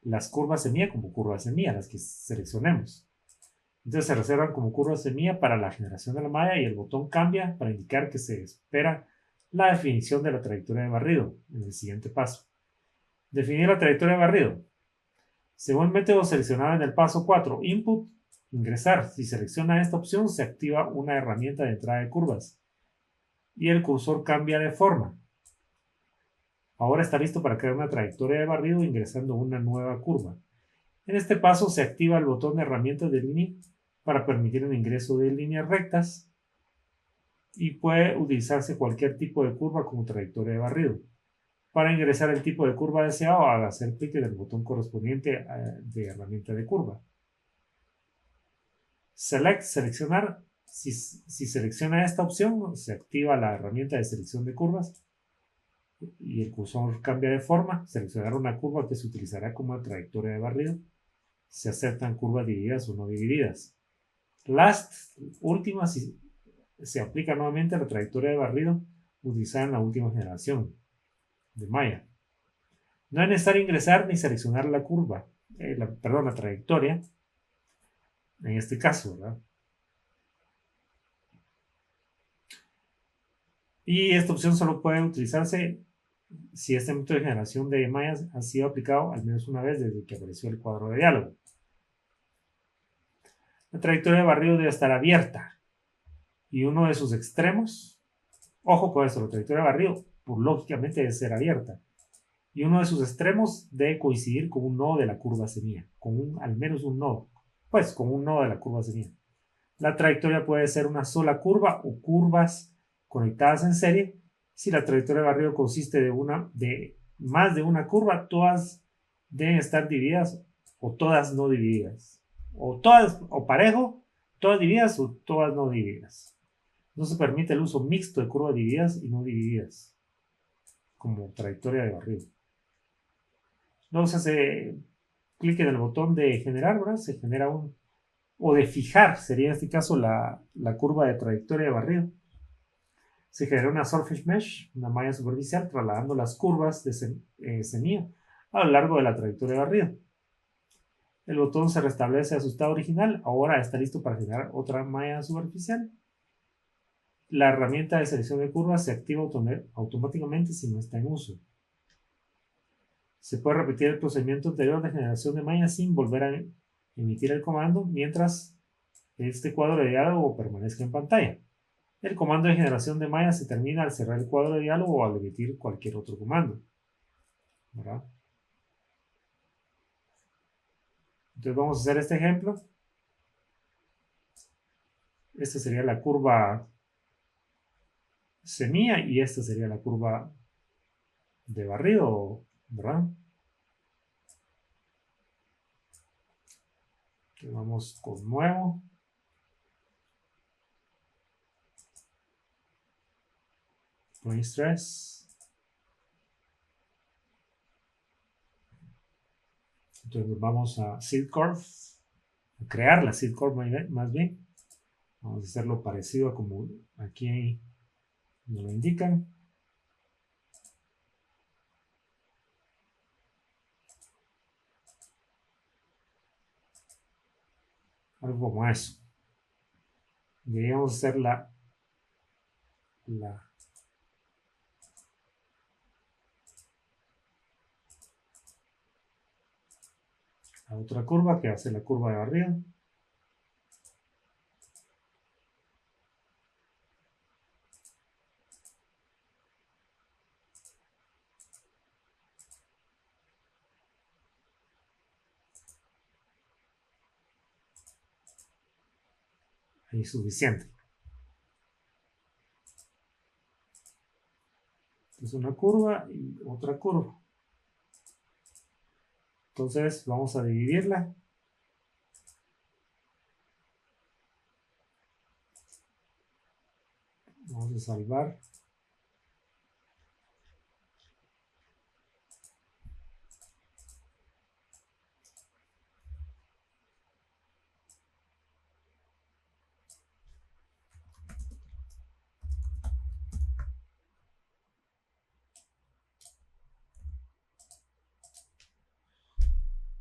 las curvas semilla como curvas semilla, las que seleccionemos. Entonces se reservan como curvas semilla para la generación de la malla y el botón cambia para indicar que se espera la definición de la trayectoria de barrido en el siguiente paso. Definir la trayectoria de barrido. Según el método seleccionado en el paso 4, Input, ingresar. Si selecciona esta opción, se activa una herramienta de entrada de curvas y el cursor cambia de forma. Ahora está listo para crear una trayectoria de barrido ingresando una nueva curva. En este paso se activa el botón de herramientas de línea para permitir el ingreso de líneas rectas y puede utilizarse cualquier tipo de curva como trayectoria de barrido. Para ingresar el tipo de curva deseado, haga hacer clic en el botón correspondiente de herramienta de curva. Select, seleccionar. Si selecciona esta opción, se activa la herramienta de selección de curvas y el cursor cambia de forma. Seleccionar una curva que se utilizará como trayectoria de barrido. Se aceptan curvas divididas o no divididas. Last, última, si se aplica nuevamente la trayectoria de barrido utilizada en la última generación de malla. No es necesario ingresar ni seleccionar la curva, la trayectoria, en este caso, ¿verdad? Y esta opción solo puede utilizarse si este método de generación de mallas ha sido aplicado al menos una vez desde que apareció el cuadro de diálogo. La trayectoria de barrido debe estar abierta y uno de sus extremos, ojo con esto, la trayectoria de barrido, pues, lógicamente debe ser abierta y uno de sus extremos debe coincidir con un nodo de la curva semilla, al menos un nodo, pues con un nodo de la curva semilla. La trayectoria puede ser una sola curva o curvas conectadas en serie. Si la trayectoria de barrido consiste de más de una curva, todas deben estar divididas o todas no divididas. O todas, o parejo, todas divididas o todas no divididas. No se permite el uso mixto de curvas divididas y no divididas como trayectoria de barrido. Luego se hace clic en el botón de generar, ¿verdad? Se genera o de fijar, sería en este caso la curva de trayectoria de barrido. Se genera una surface mesh, una malla superficial, trasladando las curvas de semilla a lo largo de la trayectoria de barrido. El botón se restablece a su estado original, ahora está listo para generar otra malla superficial. La herramienta de selección de curvas se activa automáticamente si no está en uso. Se puede repetir el procedimiento anterior de generación de mallas sin volver a emitir el comando mientras este cuadro de diálogo permanezca en pantalla. El comando de generación de mallas se termina al cerrar el cuadro de diálogo o al emitir cualquier otro comando, ¿verdad? Entonces vamos a hacer este ejemplo. Esta sería la curva semilla y esta sería la curva de barrido, ¿verdad? Entonces vamos con nuevo. Point stress. Entonces vamos a seed curve, a crear la seed curve más bien. Vamos a hacerlo parecido a como aquí nos lo indican. Algo como eso. Deberíamos hacer la otra curva, que va a ser la curva de arriba. Ahí es suficiente. Es una curva y otra curva. Entonces vamos a dividirla. Vamos a salvar.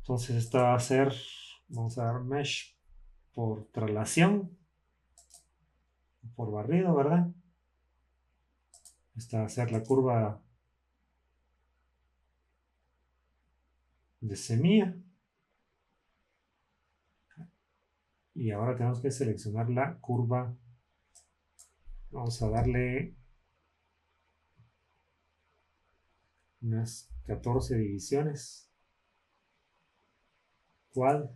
Entonces esta va a ser, vamos a dar mesh por traslación, por barrido, ¿verdad? Esta va a ser la curva de semilla. Y ahora tenemos que seleccionar la curva. Vamos a darle unas 14 divisiones. Quad,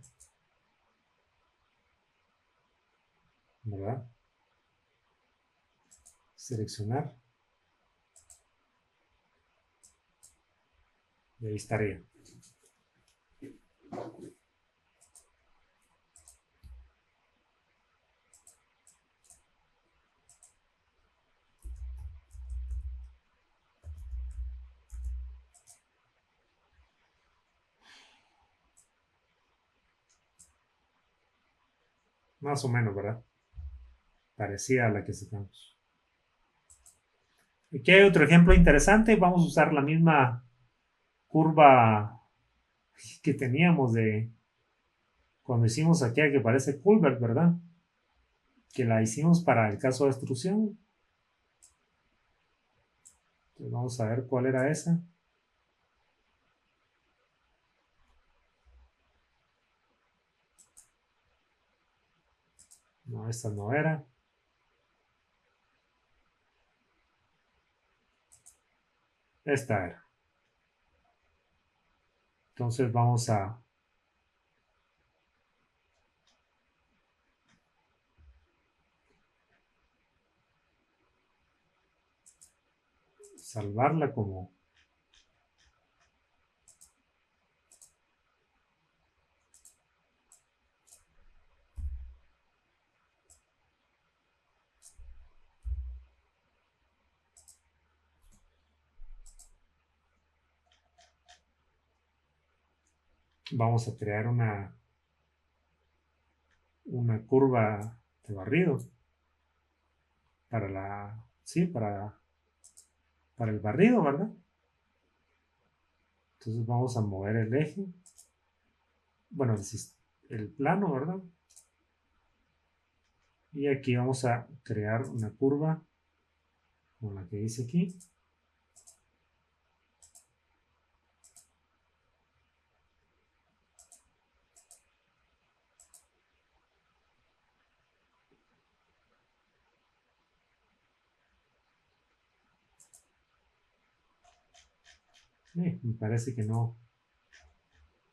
¿verdad? Seleccionar. Y ahí estaría. Más o menos, ¿verdad? Parecida a la que sacamos. Aquí hay otro ejemplo interesante. Vamos a usar la misma curva que teníamos de cuando hicimos aquella que parece Culbert, ¿verdad? Que la hicimos para el caso de extrusión. Entonces vamos a ver cuál era esa. No, esta no era. Esta era. Entonces vamos a salvarla como vamos a crear una curva de barrido para sí, para el barrido, ¿verdad? Entonces vamos a mover el eje, bueno, el plano, ¿verdad? Y aquí vamos a crear una curva como la que dice aquí. Me parece que no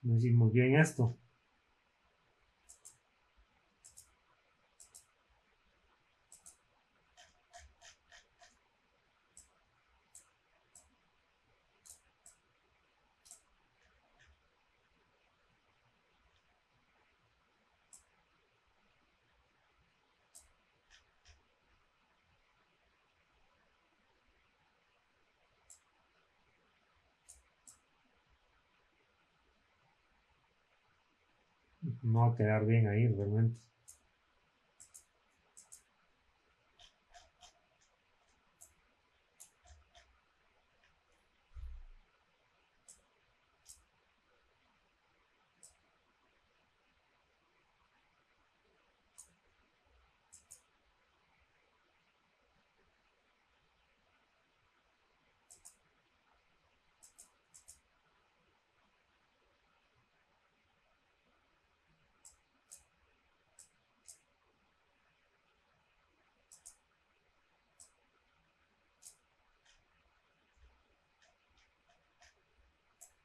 hicimos bien esto. No va a quedar bien ahí realmente.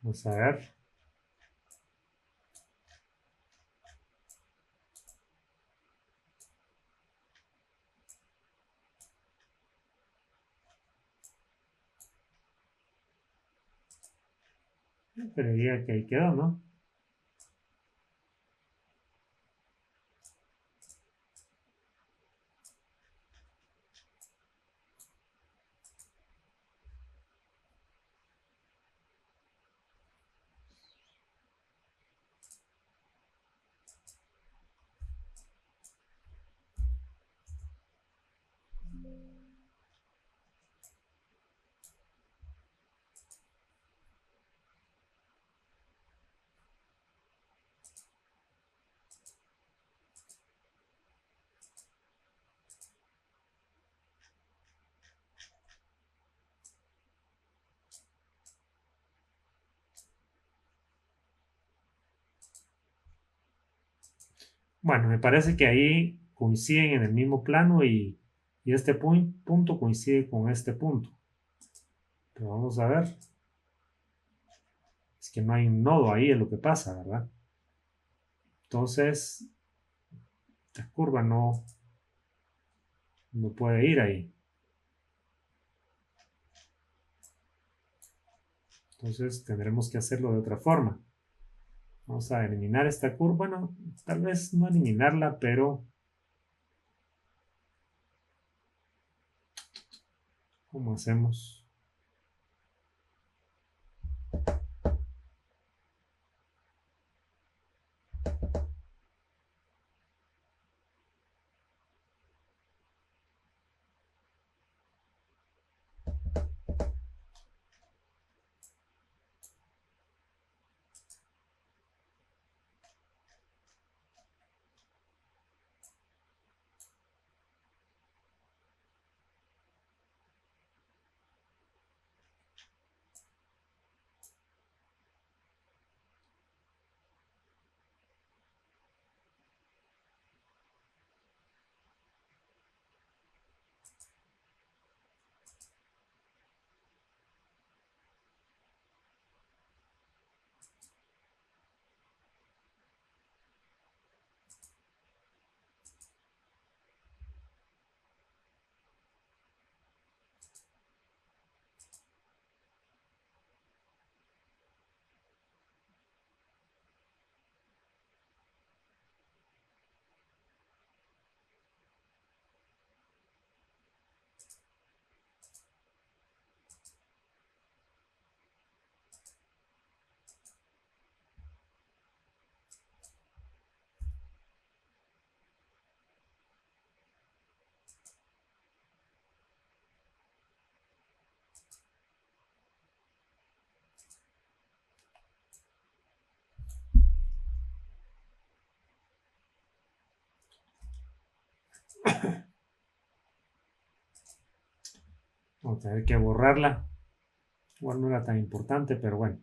Vamos a ver. Creería que ahí quedó, ¿no? Bueno, me parece que ahí coinciden en el mismo plano y este punto coincide con este punto. Pero vamos a ver. Es que no hay un nodo ahí, es lo que pasa, ¿verdad? Entonces, la curva no puede ir ahí. Entonces, tendremos que hacerlo de otra forma. Vamos a eliminar esta curva. Bueno, tal vez no eliminarla, pero ¿cómo hacemos? Vamos a tener que borrarla. Igual no era tan importante, pero bueno.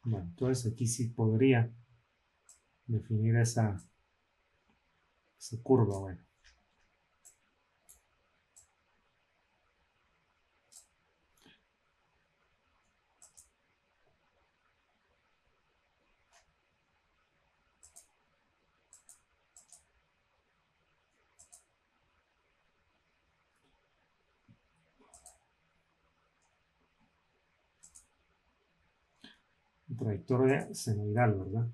Bueno, entonces aquí sí podría definir esa curva. Bueno, trayectoria senoidal, ¿verdad?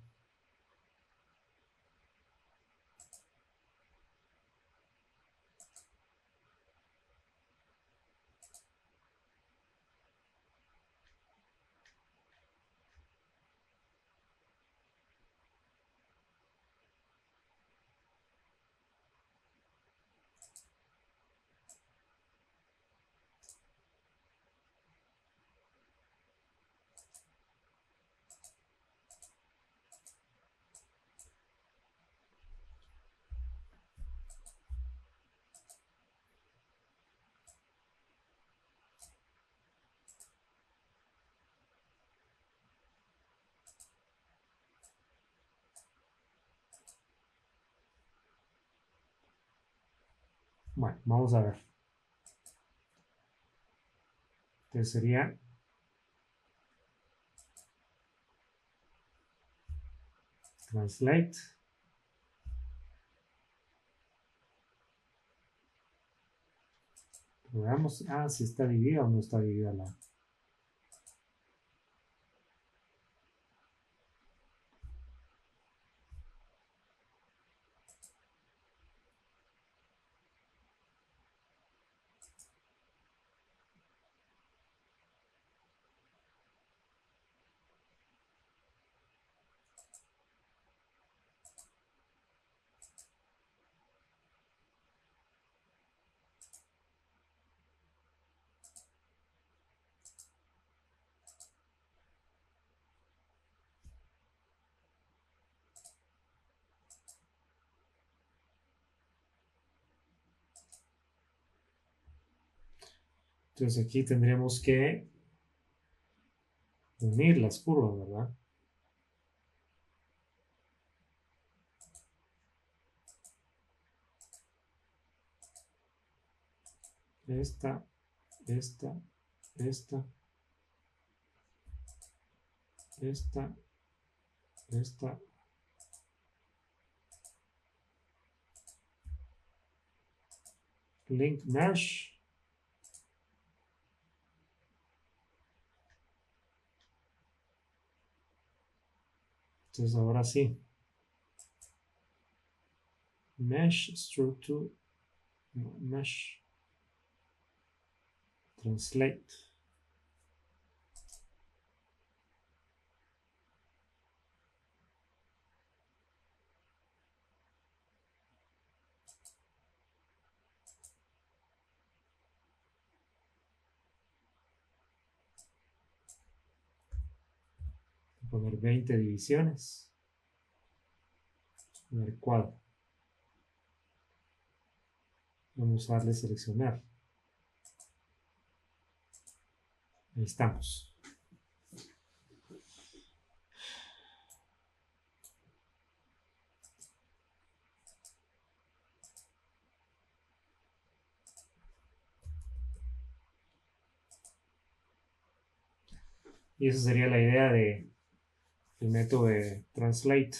Bueno, vamos a ver. Entonces sería translate. Veamos, si está dividida o no está dividida la. Entonces aquí tendríamos que unir las curvas, ¿verdad? Esta, esta, esta, esta. Link mesh. Entonces ahora sí. Mesh structure. No, mesh. Translate. Voy a poner 20 divisiones. Voy a poner cuadro. Vamos a darle seleccionar. Ahí estamos. Y esa sería la idea del método de translate.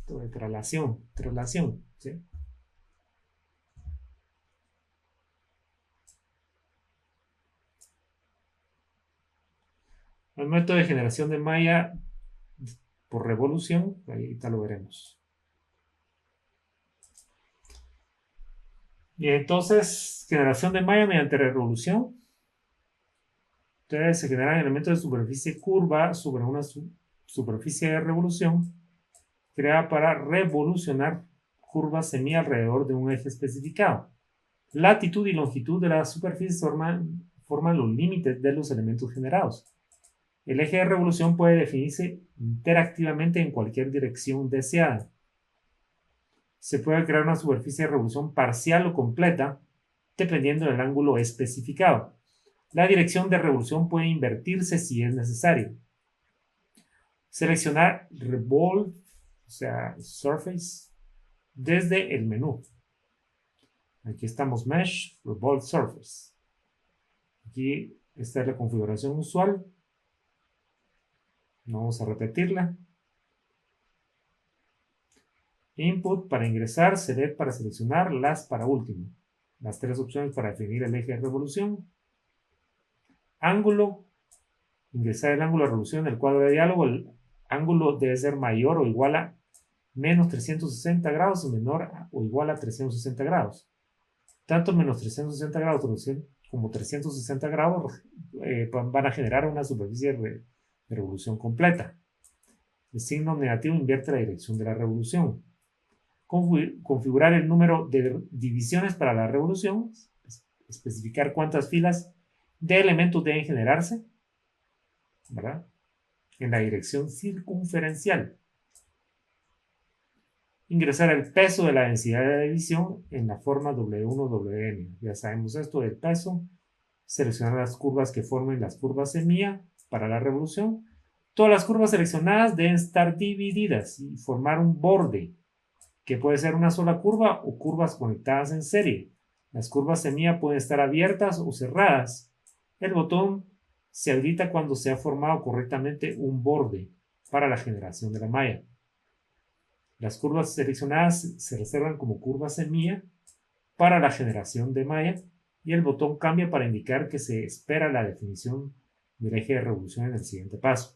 Método de traslación, ¿sí? El método de generación de malla por revolución, ahorita lo veremos. Y entonces, generación de malla mediante revolución. Entonces se generan elementos de superficie curva sobre una superficie de revolución creada para revolucionar curvas semi alrededor de un eje especificado. Latitud y longitud de la superficie forman los límites de los elementos generados. El eje de revolución puede definirse interactivamente en cualquier dirección deseada. Se puede crear una superficie de revolución parcial o completa dependiendo del ángulo especificado. La dirección de revolución puede invertirse si es necesario. Seleccionar Revolve, o sea, Surface, desde el menú. Aquí estamos Mesh, Revolve Surface. Aquí esta es la configuración usual. Vamos a repetirla. Input para ingresar, Select para seleccionar, Last para último. Las tres opciones para definir el eje de revolución. Ángulo, ingresar el ángulo de revolución en el cuadro de diálogo. El ángulo debe ser mayor o igual a menos 360 grados o menor o igual a 360 grados. Tanto menos 360 grados como 360 grados van a generar una superficie de revolución completa. El signo negativo invierte la dirección de la revolución. Configurar el número de divisiones para la revolución, especificar cuántas filas de elementos deben generarse, ¿verdad? En la dirección circunferencial. Ingresar el peso de la densidad de división en la forma W1WN. Ya sabemos esto del peso. Seleccionar las curvas que formen las curvas semilla para la revolución. Todas las curvas seleccionadas deben estar divididas y formar un borde que puede ser una sola curva o curvas conectadas en serie. Las curvas semilla pueden estar abiertas o cerradas. El botón se habilita cuando se ha formado correctamente un borde para la generación de la malla. Las curvas seleccionadas se reservan como curva semilla para la generación de malla y el botón cambia para indicar que se espera la definición del eje de revolución en el siguiente paso.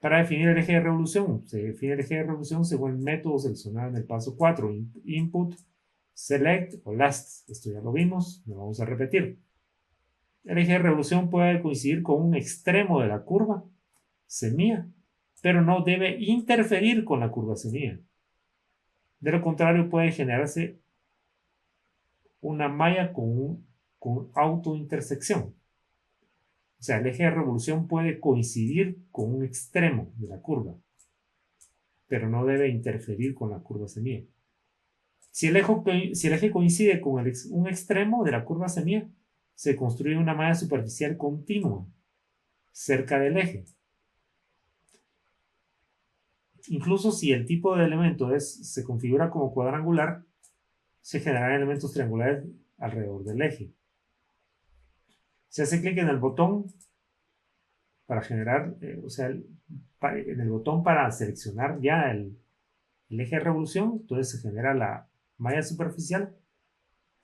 Para definir el eje de revolución, se define el eje de revolución según el método seleccionado en el paso 4, input, select o last. Esto ya lo vimos, lo vamos a repetir. El eje de revolución puede coincidir con un extremo de la curva semilla, pero no debe interferir con la curva semilla. De lo contrario, puede generarse una malla con autointersección. O sea, el eje de revolución puede coincidir con un extremo de la curva, pero no debe interferir con la curva semilla. Si el eje coincide con un extremo de la curva semilla, se construye una malla superficial continua cerca del eje. Incluso si el tipo de elemento se configura como cuadrangular, se generarán elementos triangulares alrededor del eje. Se hace clic en el botón para generar, en el botón para seleccionar ya el eje de revolución, entonces se genera la malla superficial,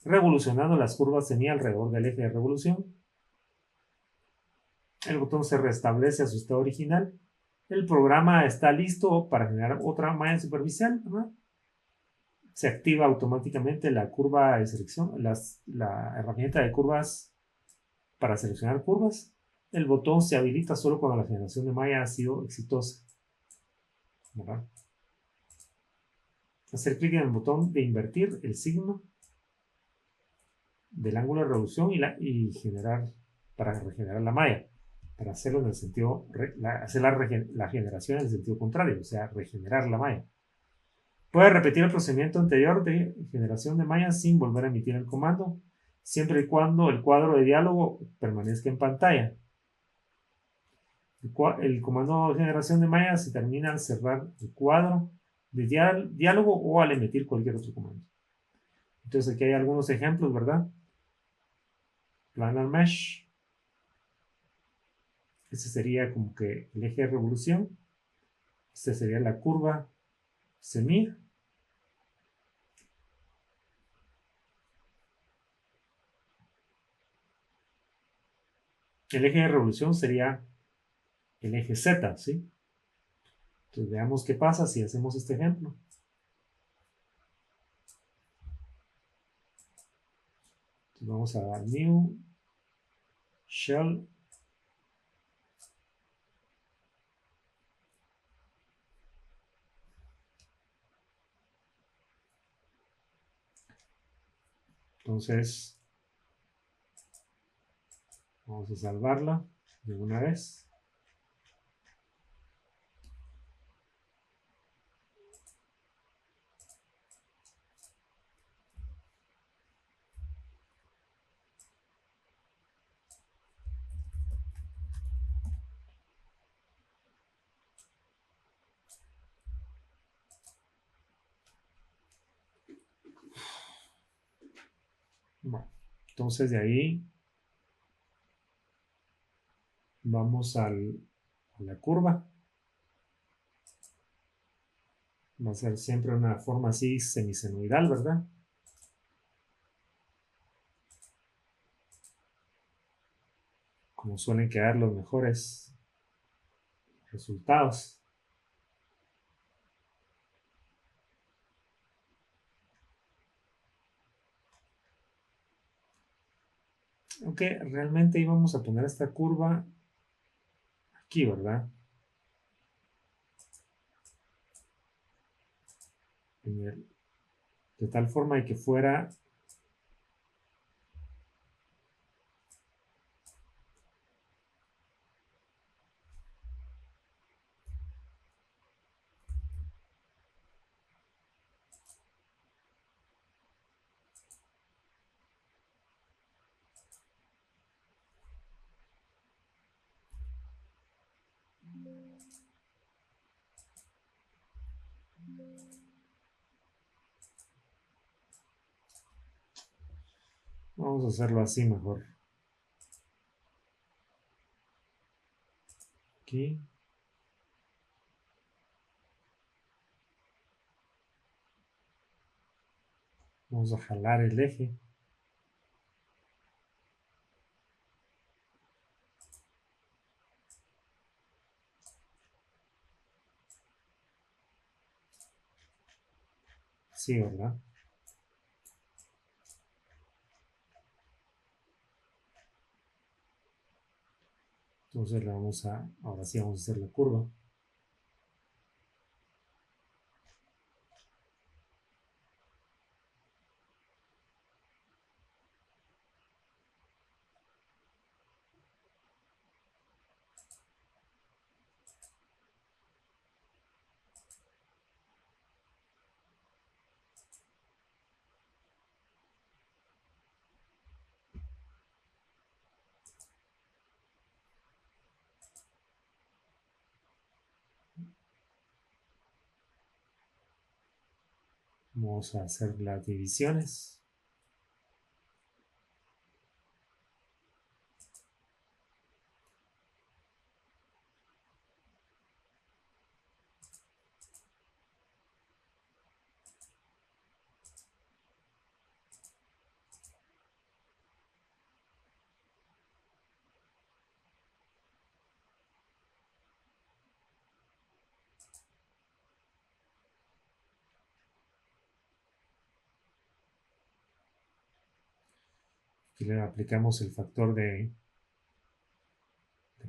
revolucionando las curvas semilla alrededor del eje de revolución. El botón se restablece a su estado original. El programa está listo para generar otra malla superficial, ¿verdad? Se activa automáticamente la curva de selección, la herramienta de curvas para seleccionar curvas. El botón se habilita solo cuando la generación de malla ha sido exitosa, ¿verdad? Hacer clic en el botón de invertir el signo del ángulo de revolución y generar para regenerar la malla, para hacerlo en el sentido, hacer la generación en el sentido contrario, o sea, regenerar la malla. Puede repetir el procedimiento anterior de generación de mallas sin volver a emitir el comando, siempre y cuando el cuadro de diálogo permanezca en pantalla. El comando de generación de mallas se termina al cerrar el cuadro de diálogo o al emitir cualquier otro comando. Entonces aquí hay algunos ejemplos, ¿verdad? Planar Mesh. Este sería como que el eje de revolución. Esta sería la curva semilla. El eje de revolución sería el eje Z, ¿sí? Entonces veamos qué pasa si hacemos este ejemplo. Entonces vamos a dar new shell entonces vamos a salvarla de una vez. Bueno, entonces de ahí vamos a la curva. Va a ser siempre una forma así semisenoidal, ¿verdad? Como suelen quedar los mejores resultados. Aunque realmente íbamos a poner esta curva aquí, ¿verdad? De tal forma de que fuera Vamos a hacerlo así mejor. Aquí. Vamos a jalar el eje. Sí, ¿verdad? Entonces le vamos a, ahora sí vamos a hacer la curva. Vamos a hacer las divisiones. Aquí le aplicamos el factor de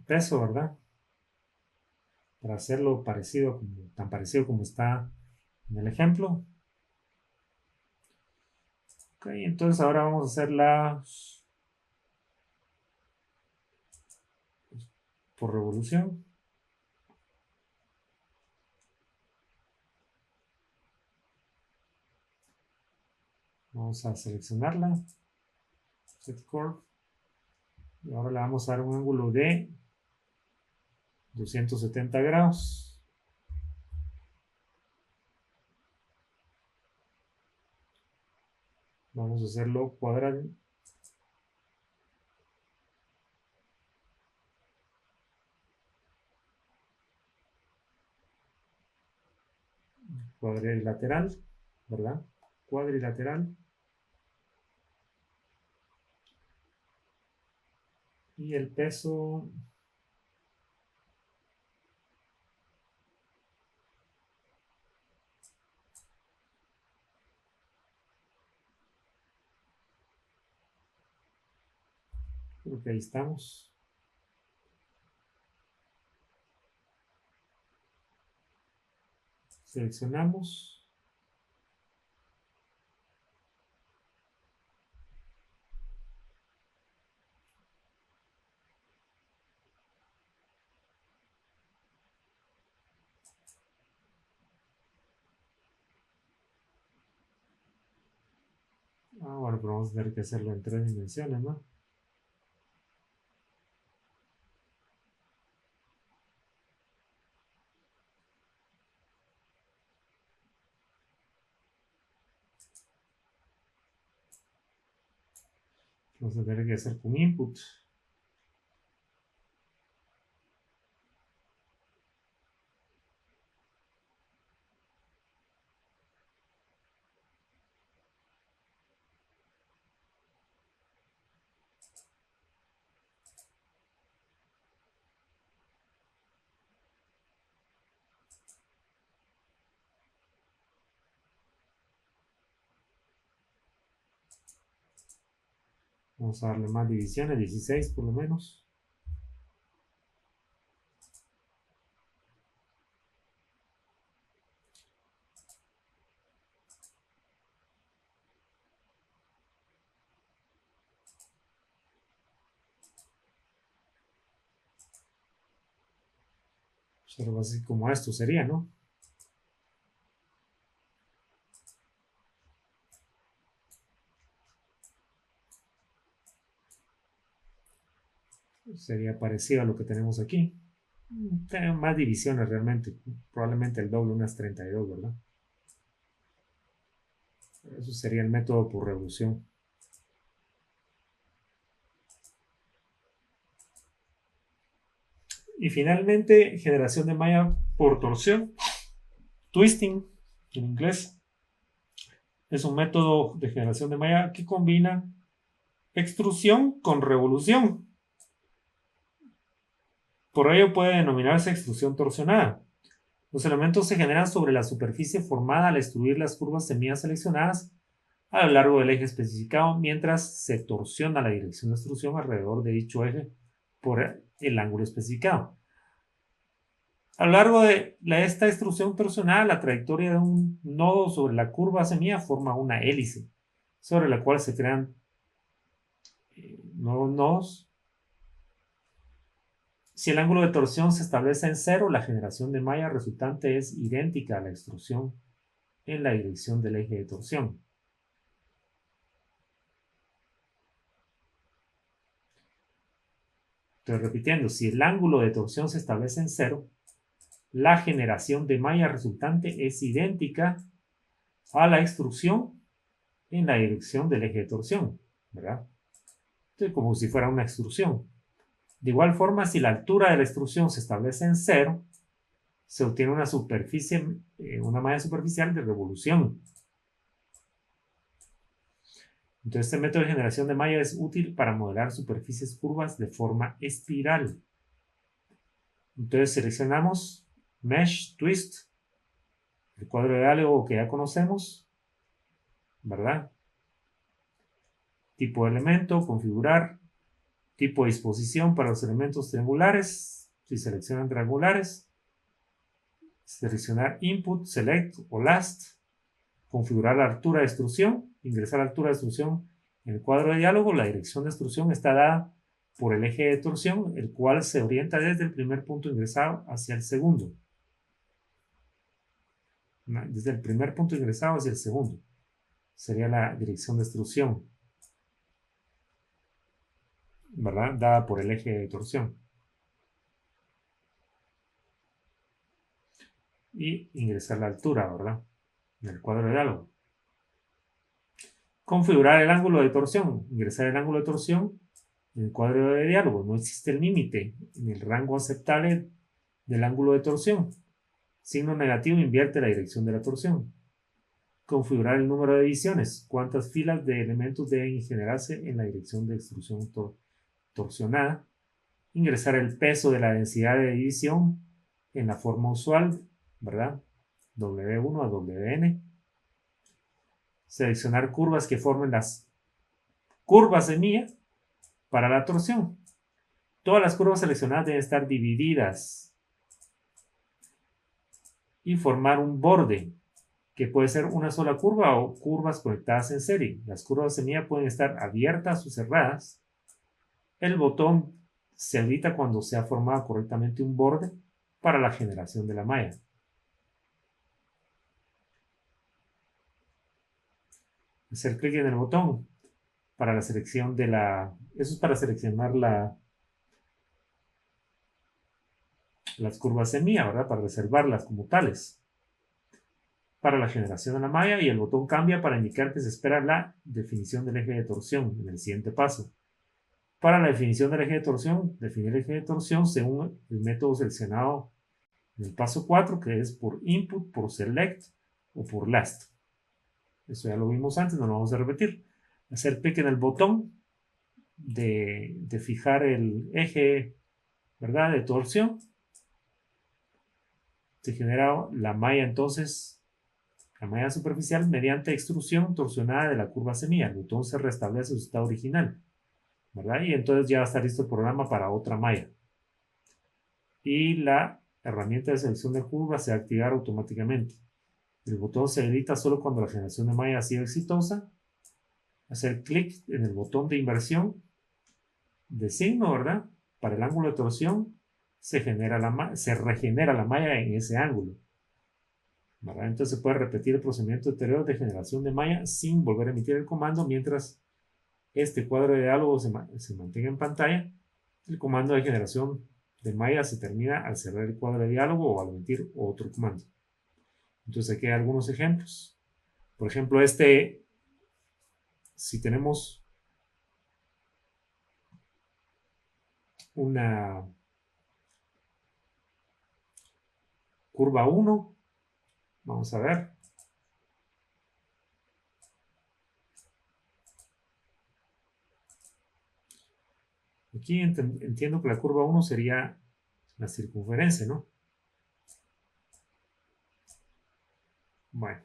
peso, ¿verdad? Para hacerlo parecido, tan parecido como está en el ejemplo. Ok, entonces ahora vamos a hacer por revolución. Vamos a seleccionarla, set curve, y ahora le vamos a dar un ángulo de 270 grados. Vamos a hacerlo cuadrado. Cuadrilateral, ¿verdad? Cuadrilateral. Y el peso, creo que ahí estamos. Seleccionamos. Bueno, pero vamos a tener que hacerlo en 3 dimensiones, ¿no? Vamos a tener que hacer con input. Vamos a darle más divisiones, 16 por lo menos. Algo así como esto sería, ¿no? Sería parecido a lo que tenemos aquí. Tiene más divisiones realmente. Probablemente el doble, unas 32, ¿verdad? Eso sería el método por revolución. Y finalmente, generación de malla por torsión, twisting en inglés. Es un método de generación de malla que combina extrusión con revolución. Por ello puede denominarse extrusión torsionada. Los elementos se generan sobre la superficie formada al extruir las curvas semillas seleccionadas a lo largo del eje especificado, mientras se torsiona la dirección de extrusión alrededor de dicho eje por el ángulo especificado. A lo largo de esta extrusión torsionada, la trayectoria de un nodo sobre la curva semilla forma una hélice, sobre la cual se crean nuevos nodos. Si el ángulo de torsión se establece en cero, la generación de malla resultante es idéntica a la extrusión en la dirección del eje de torsión. Estoy repitiendo, si el ángulo de torsión se establece en cero, la generación de malla resultante es idéntica a la extrusión en la dirección del eje de torsión, ¿verdad? Entonces, como si fuera una extrusión. De igual forma, si la altura de la extrusión se establece en cero, se obtiene una superficie, una malla superficial de revolución. Entonces, este método de generación de malla es útil para modelar superficies curvas de forma espiral. Entonces, seleccionamos Mesh Twist, el cuadro de diálogo que ya conocemos, ¿verdad? Tipo de elemento, configurar, tipo de disposición para los elementos triangulares, si seleccionan triangulares, seleccionar Input, Select o Last, configurar la altura de extrusión, ingresar la altura de extrusión en el cuadro de diálogo. La dirección de extrusión está dada por el eje de torsión, el cual se orienta desde el primer punto ingresado hacia el segundo. Desde el primer punto ingresado hacia el segundo. Sería la dirección de extrusión, ¿verdad? Dada por el eje de torsión. Y ingresar la altura, ¿verdad? En el cuadro de diálogo. Configurar el ángulo de torsión. Ingresar el ángulo de torsión en el cuadro de diálogo. No existe límite en el rango aceptable del ángulo de torsión. Signo negativo invierte la dirección de la torsión. Configurar el número de divisiones. ¿Cuántas filas de elementos deben generarse en la dirección de extrusión torsionada? Ingresar el peso de la densidad de división en la forma usual, ¿verdad? W1 a WN. Seleccionar curvas que formen las curvas semilla para la torsión. Todas las curvas seleccionadas deben estar divididas y formar un borde, que puede ser una sola curva o curvas conectadas en serie. Las curvas semilla pueden estar abiertas o cerradas. El botón se habilita cuando se ha formado correctamente un borde para la generación de la malla. Hacer clic en el botón para la selección de la... Eso es para seleccionar las curvas semilla, ¿verdad? Para reservarlas como tales. Para la generación de la malla, y el botón cambia para indicar que se espera la definición del eje de torsión en el siguiente paso. Para la definición del eje de torsión, definir el eje de torsión según el método seleccionado en el paso 4, que es por Input, por Select o por Last. Eso ya lo vimos antes, no lo vamos a repetir. Hacer clic en el botón de fijar el eje, ¿verdad?, de torsión. Se genera la malla entonces, la malla superficial mediante extrusión torsionada de la curva semilla. El botón se restablece su estado original, ¿verdad? Y entonces ya va a estar listo el programa para otra malla. Y la herramienta de selección de curva se va a activar automáticamente. El botón se edita solo cuando la generación de malla ha sido exitosa. Hacer clic en el botón de inversión de signo, ¿verdad? Para el ángulo de torsión se regenera la malla en ese ángulo, ¿verdad? Entonces se puede repetir el procedimiento anterior de generación de malla sin volver a emitir el comando mientras este cuadro de diálogo se mantenga en pantalla. El comando de generación de malla se termina al cerrar el cuadro de diálogo o al emitir otro comando. Entonces aquí hay algunos ejemplos. Por ejemplo, si tenemos una curva 1, vamos a ver. Aquí entiendo que la curva 1 sería la circunferencia, ¿no? Bueno.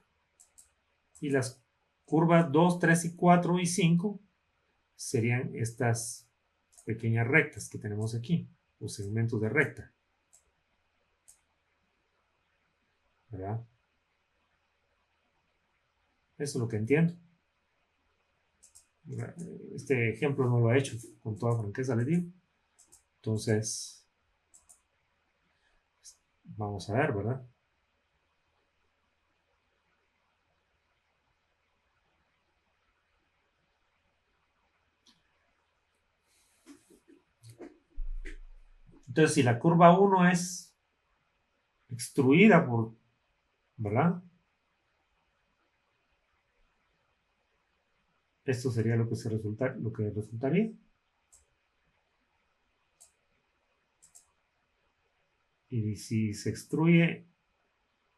Y las curvas 2, 3 y 4 y 5 serían estas pequeñas rectas que tenemos aquí, o segmentos de recta, ¿verdad? Eso es lo que entiendo. Este ejemplo no lo he hecho, con toda franqueza le digo. Entonces, vamos a ver, ¿verdad? Entonces, si la curva 1 es extruida por, ¿verdad? Esto sería lo que resultaría. Y si se extruye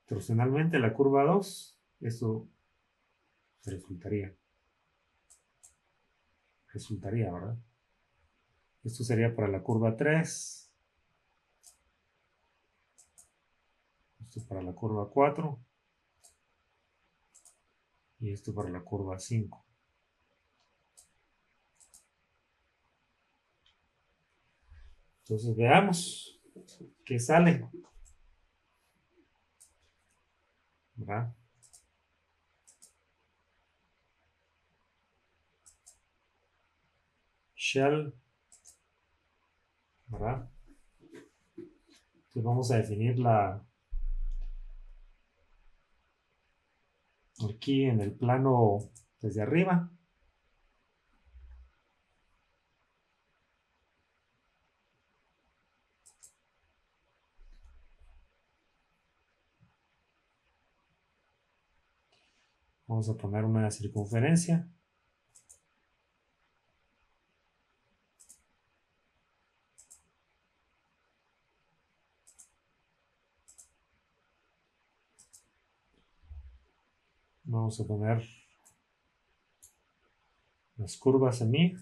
torsionalmente la curva 2, esto resultaría, ¿verdad? Esto sería para la curva 3, esto para la curva 4 y esto para la curva 5. Entonces veamos qué sale, ¿verdad? Shell, ¿verdad? Entonces vamos a definirla aquí en el plano desde arriba. Vamos a poner una circunferencia. Vamos a poner las curvas en mí.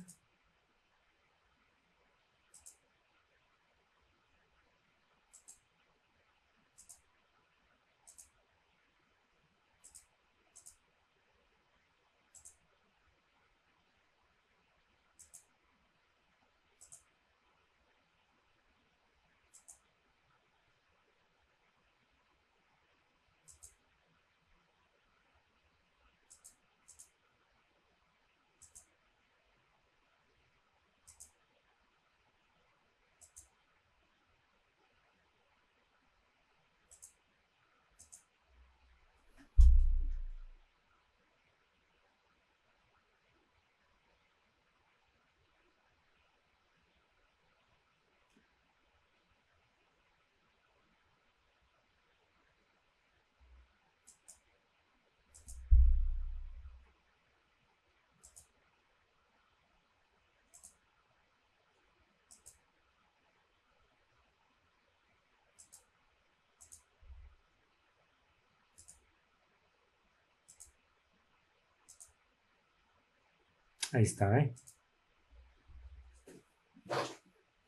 Ahí está, ¿eh?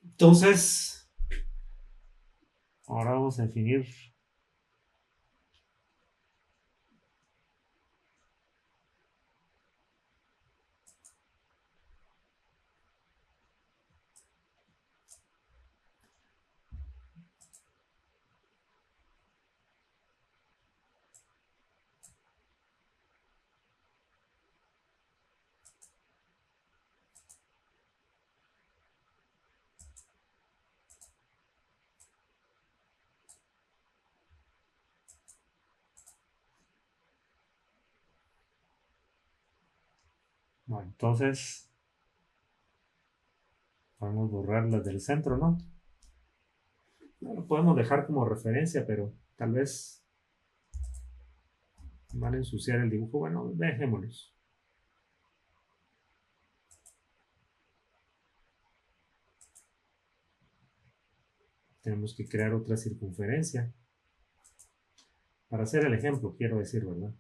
Entonces, ahora vamos a definir bueno, entonces podemos borrar las del centro, ¿no? Lo podemos dejar como referencia, pero tal vez van a ensuciar el dibujo. Bueno, dejémoslos. Tenemos que crear otra circunferencia. Para hacer el ejemplo, quiero decir, ¿verdad?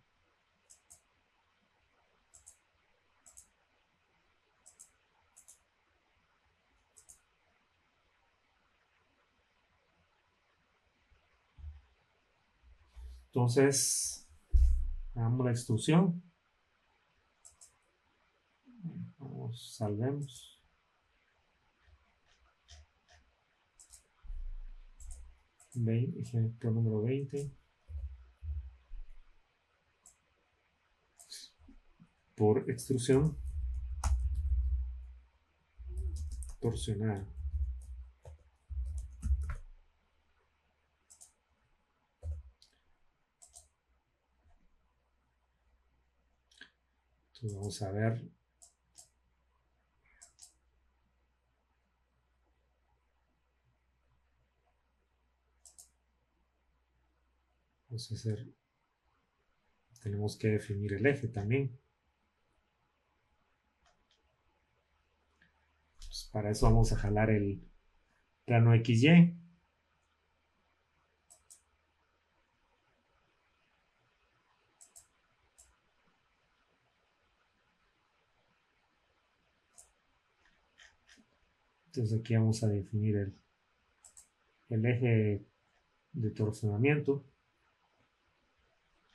Entonces, hagamos la extrusión. Vamos, salvemos. Ejemplo número 20. Por extrusión torsionada. Entonces vamos a ver. Vamos a hacer. Tenemos que definir el eje también. Pues para eso vamos a jalar el plano XY. Entonces aquí vamos a definir el eje de torsionamiento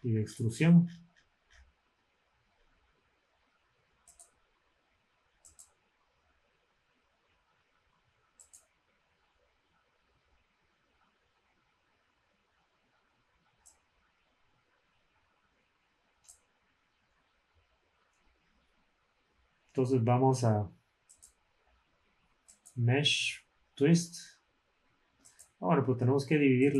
y de extrusión. Entonces vamos a Mesh Twist. Bueno, pues tenemos que dividir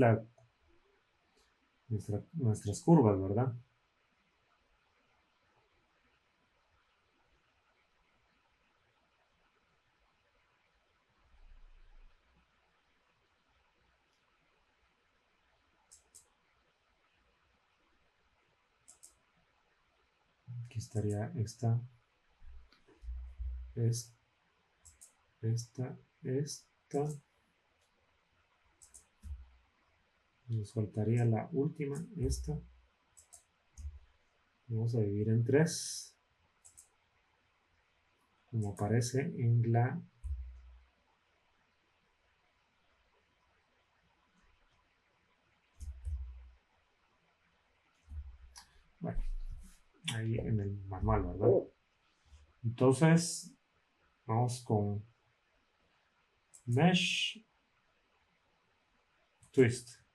nuestras curvas, ¿verdad? Aquí estaría esta, esta. Nos faltaría la última, esta. Vamos a dividir en 3, como aparece en la bueno, ahí en el manual, ¿verdad? Entonces, vamos con Mesh Twist.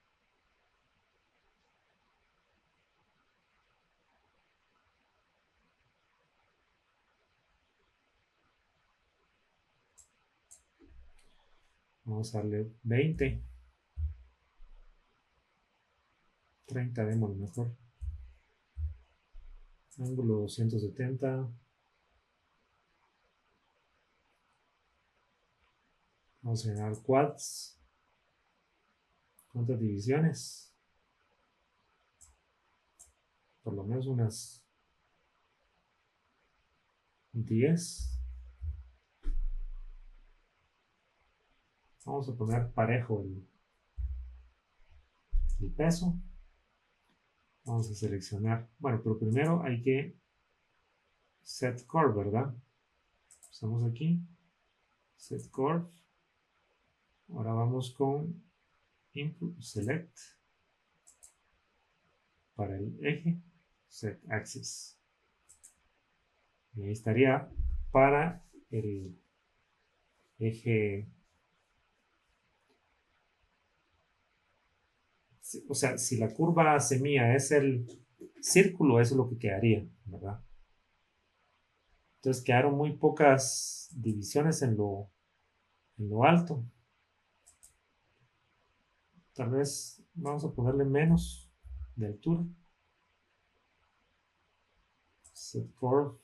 Vamos a darle 20, 30, démosle mejor. Ángulo 270. Vamos a llenar quads. ¿Cuántas divisiones? Por lo menos unas 10. Vamos a poner parejo el peso. Vamos a seleccionar. Bueno, pero primero hay que set curve, ¿verdad? Estamos aquí. Set curve. Ahora vamos con input select para el eje. Set axis. Y ahí estaría para el eje. O sea, si la curva semilla es el círculo, eso es lo que quedaría, ¿verdad? Entonces quedaron muy pocas divisiones en lo alto. Tal vez vamos a ponerle menos de altura. Set curve.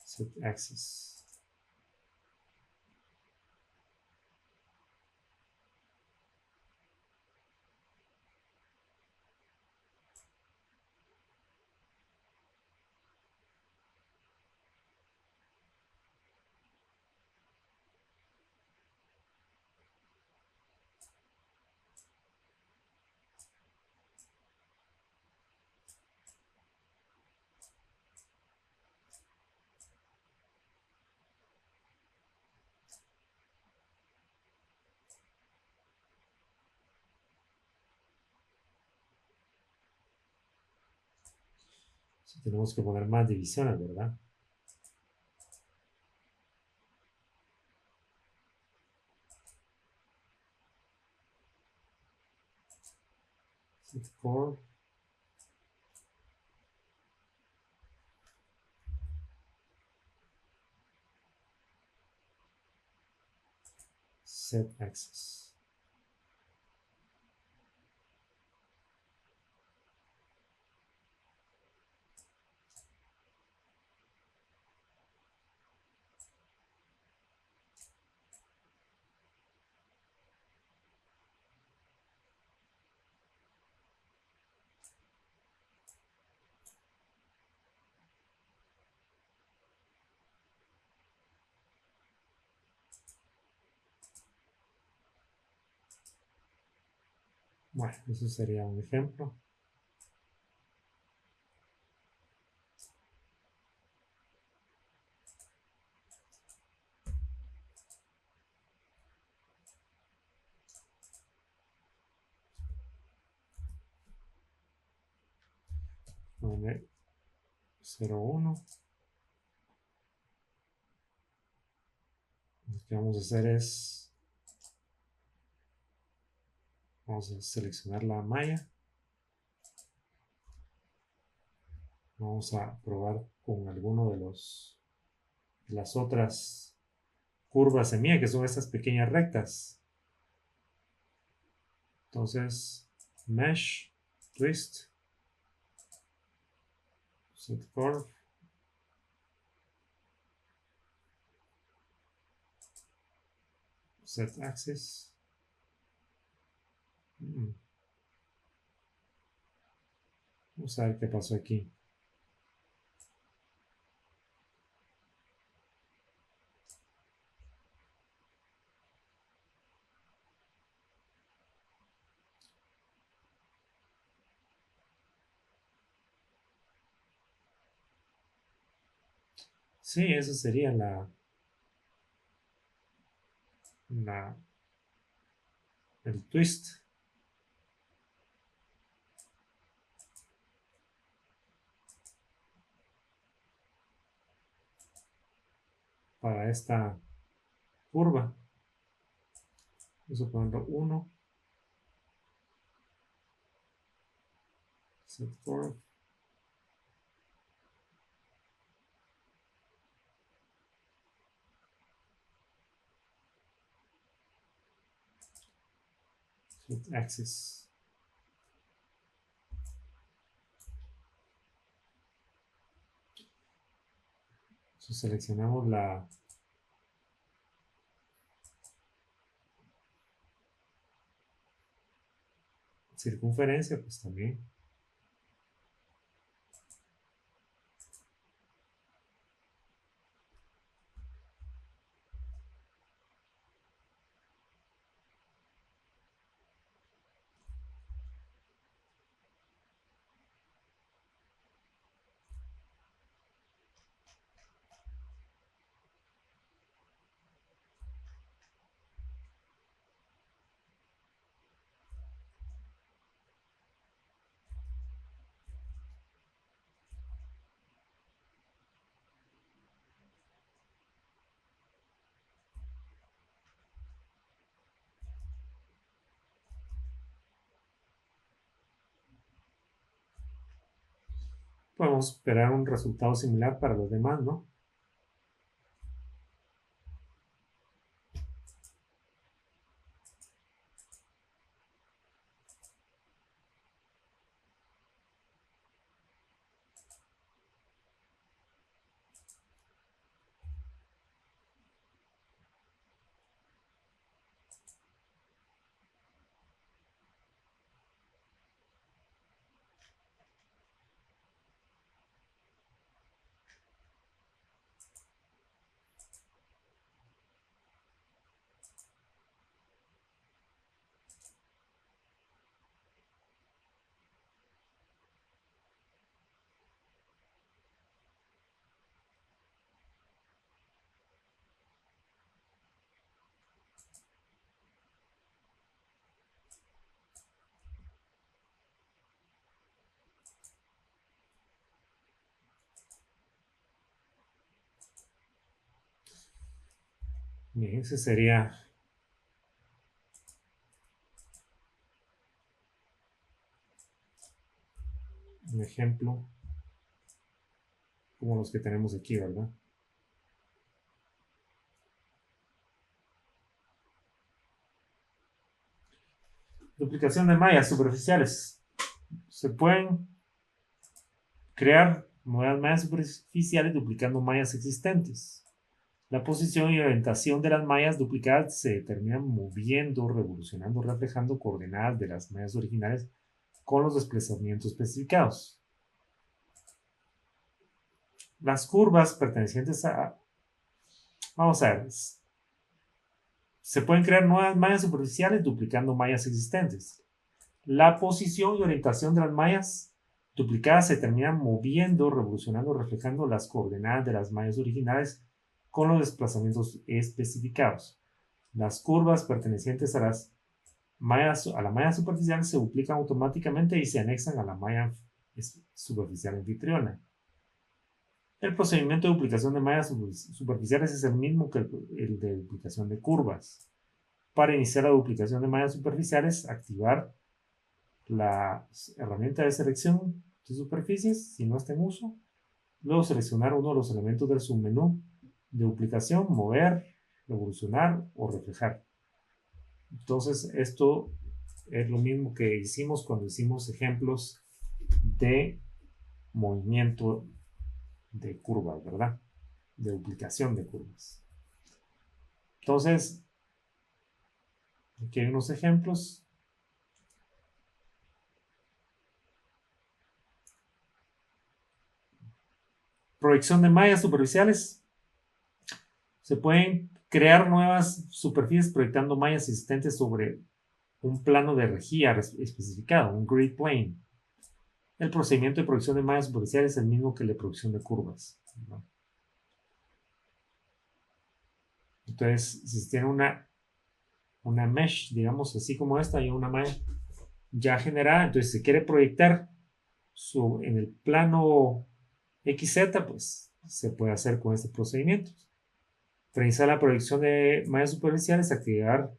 Set axis. Si tenemos que poner más divisiones, ¿verdad? Set core. Set axis. Bueno, eso sería un ejemplo. Poner 0,1. Lo que vamos a hacer es, vamos a seleccionar la malla. Vamos a probar con alguno de las otras curvas semilla, que son estas pequeñas rectas. Entonces, mesh, twist, set curve, set axis. Vamos a ver qué pasó aquí. Sí, eso sería el twist. Para esta curva. Vamos a ponerlo 1. Set curve. Set axis. Entonces seleccionamos la circunferencia, pues también. Podemos esperar un resultado similar para los demás, ¿no? Bien, ese sería un ejemplo como los que tenemos aquí, ¿verdad? Duplicación de mallas superficiales. Se pueden crear nuevas mallas superficiales duplicando mallas existentes. La posición y orientación de las mallas duplicadas se determinan moviendo, revolucionando, reflejando coordenadas de las mallas originales con los desplazamientos especificados. Las curvas pertenecientes a... Vamos a ver. Se pueden crear nuevas mallas superficiales duplicando mallas existentes. La posición y orientación de las mallas duplicadas se terminan moviendo, revolucionando, reflejando las coordenadas de las mallas originales con los desplazamientos especificados. Las curvas pertenecientes a la malla superficial se duplican automáticamente y se anexan a la malla superficial anfitriona. El procedimiento de duplicación de mallas superficiales es el mismo que el de duplicación de curvas. Para iniciar la duplicación de mallas superficiales, activar la herramienta de selección de superficies, si no está en uso. Luego seleccionar uno de los elementos del submenú de duplicación, mover, revolucionar o reflejar. Entonces, esto es lo mismo que hicimos cuando hicimos ejemplos de movimiento de curvas, ¿verdad? De duplicación de curvas. Entonces, aquí hay unos ejemplos. Proyección de mallas superficiales. Se pueden crear nuevas superficies proyectando mallas existentes sobre un plano de rejilla especificado, un grid plane. El procedimiento de proyección de mallas superficiales es el mismo que el de proyección de curvas, ¿no? Entonces, si tiene una mesh, digamos así como esta, y una malla ya generada, entonces se quiere proyectar en el plano XZ, pues se puede hacer con este procedimiento. Para iniciar la proyección de mallas superficiales, activar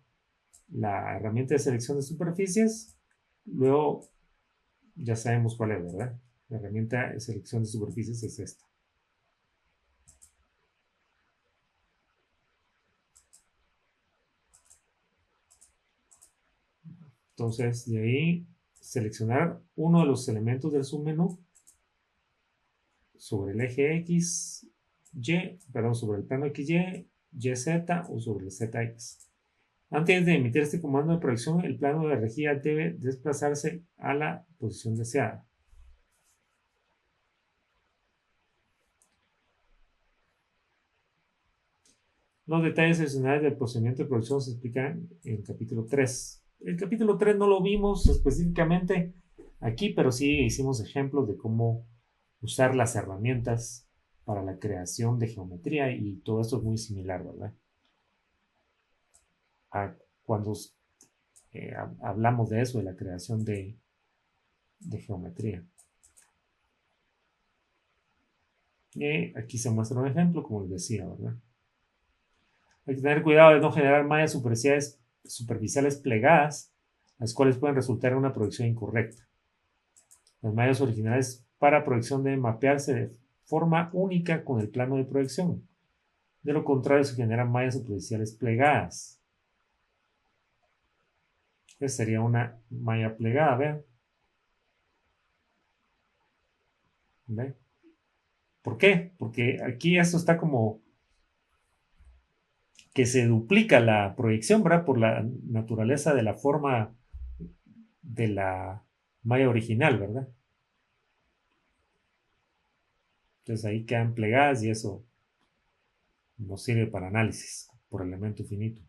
la herramienta de selección de superficies. Luego ya sabemos cuál es, ¿verdad? La herramienta de selección de superficies es esta. Entonces, de ahí seleccionar uno de los elementos del submenú sobre el eje X, Y, perdón, sobre el plano XY, YZ o sobre el ZX. Antes de emitir este comando de proyección, el plano de rejilla debe desplazarse a la posición deseada. Los detalles adicionales del procedimiento de proyección se explican en el capítulo 3. El capítulo 3 no lo vimos específicamente aquí, pero sí hicimos ejemplos de cómo usar las herramientas para la creación de geometría y todo esto es muy similar, ¿verdad? A cuando hablamos de eso, de la creación de geometría. Y aquí se muestra un ejemplo, como les decía, ¿verdad? Hay que tener cuidado de no generar mallas superficiales plegadas, las cuales pueden resultar en una proyección incorrecta. Las mallas originales para proyección deben mapearse de forma única con el plano de proyección. De lo contrario, se generan mallas superficiales plegadas. Esta sería una malla plegada, vean. ¿Ve? ¿Por qué? Porque aquí esto está como que se duplica la proyección, ¿verdad? Por la naturaleza de la forma de la malla original, ¿verdad? Entonces ahí quedan plegadas y eso no sirve para análisis por elemento finito.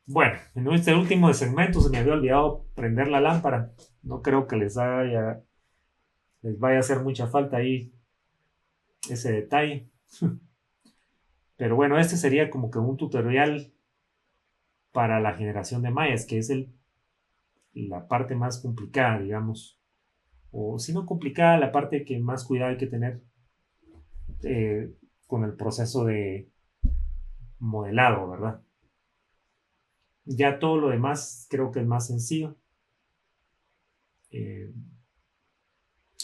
Bueno, en este último segmento se me había olvidado prender la lámpara. No creo que les vaya a hacer mucha falta ahí ese detalle. Pero bueno, este sería como que un tutorial para la generación de mayas, que es la parte más complicada, digamos. O si no complicada, la parte que más cuidado hay que tener eh, con el proceso de modelado, ¿verdad? Ya todo lo demás creo que es más sencillo. Eh,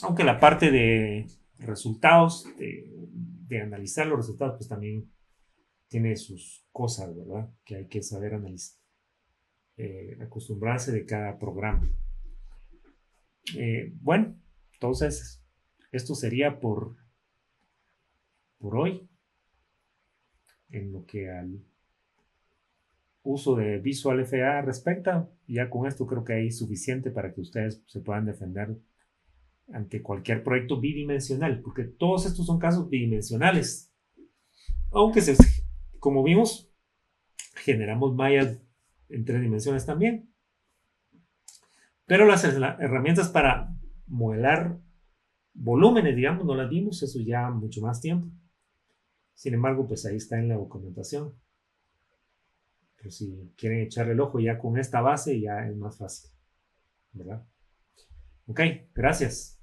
Aunque la parte de resultados, de analizar los resultados, pues también tiene sus cosas, ¿verdad? Que hay que saber analizar, acostumbrarse de cada programa. Bueno, entonces, esto sería por hoy, en lo que al uso de Visual FA respecta. Ya con esto creo que hay suficiente para que ustedes se puedan defender ante cualquier proyecto bidimensional, porque todos estos son casos bidimensionales. Aunque, como vimos, generamos mallas en 3 dimensiones también. Pero las herramientas para modelar volúmenes, digamos, no las vimos, eso ya mucho más tiempo. Sin embargo, pues ahí está en la documentación. Pero si quieren echarle el ojo ya con esta base, ya es más fácil, ¿verdad? Ok, gracias.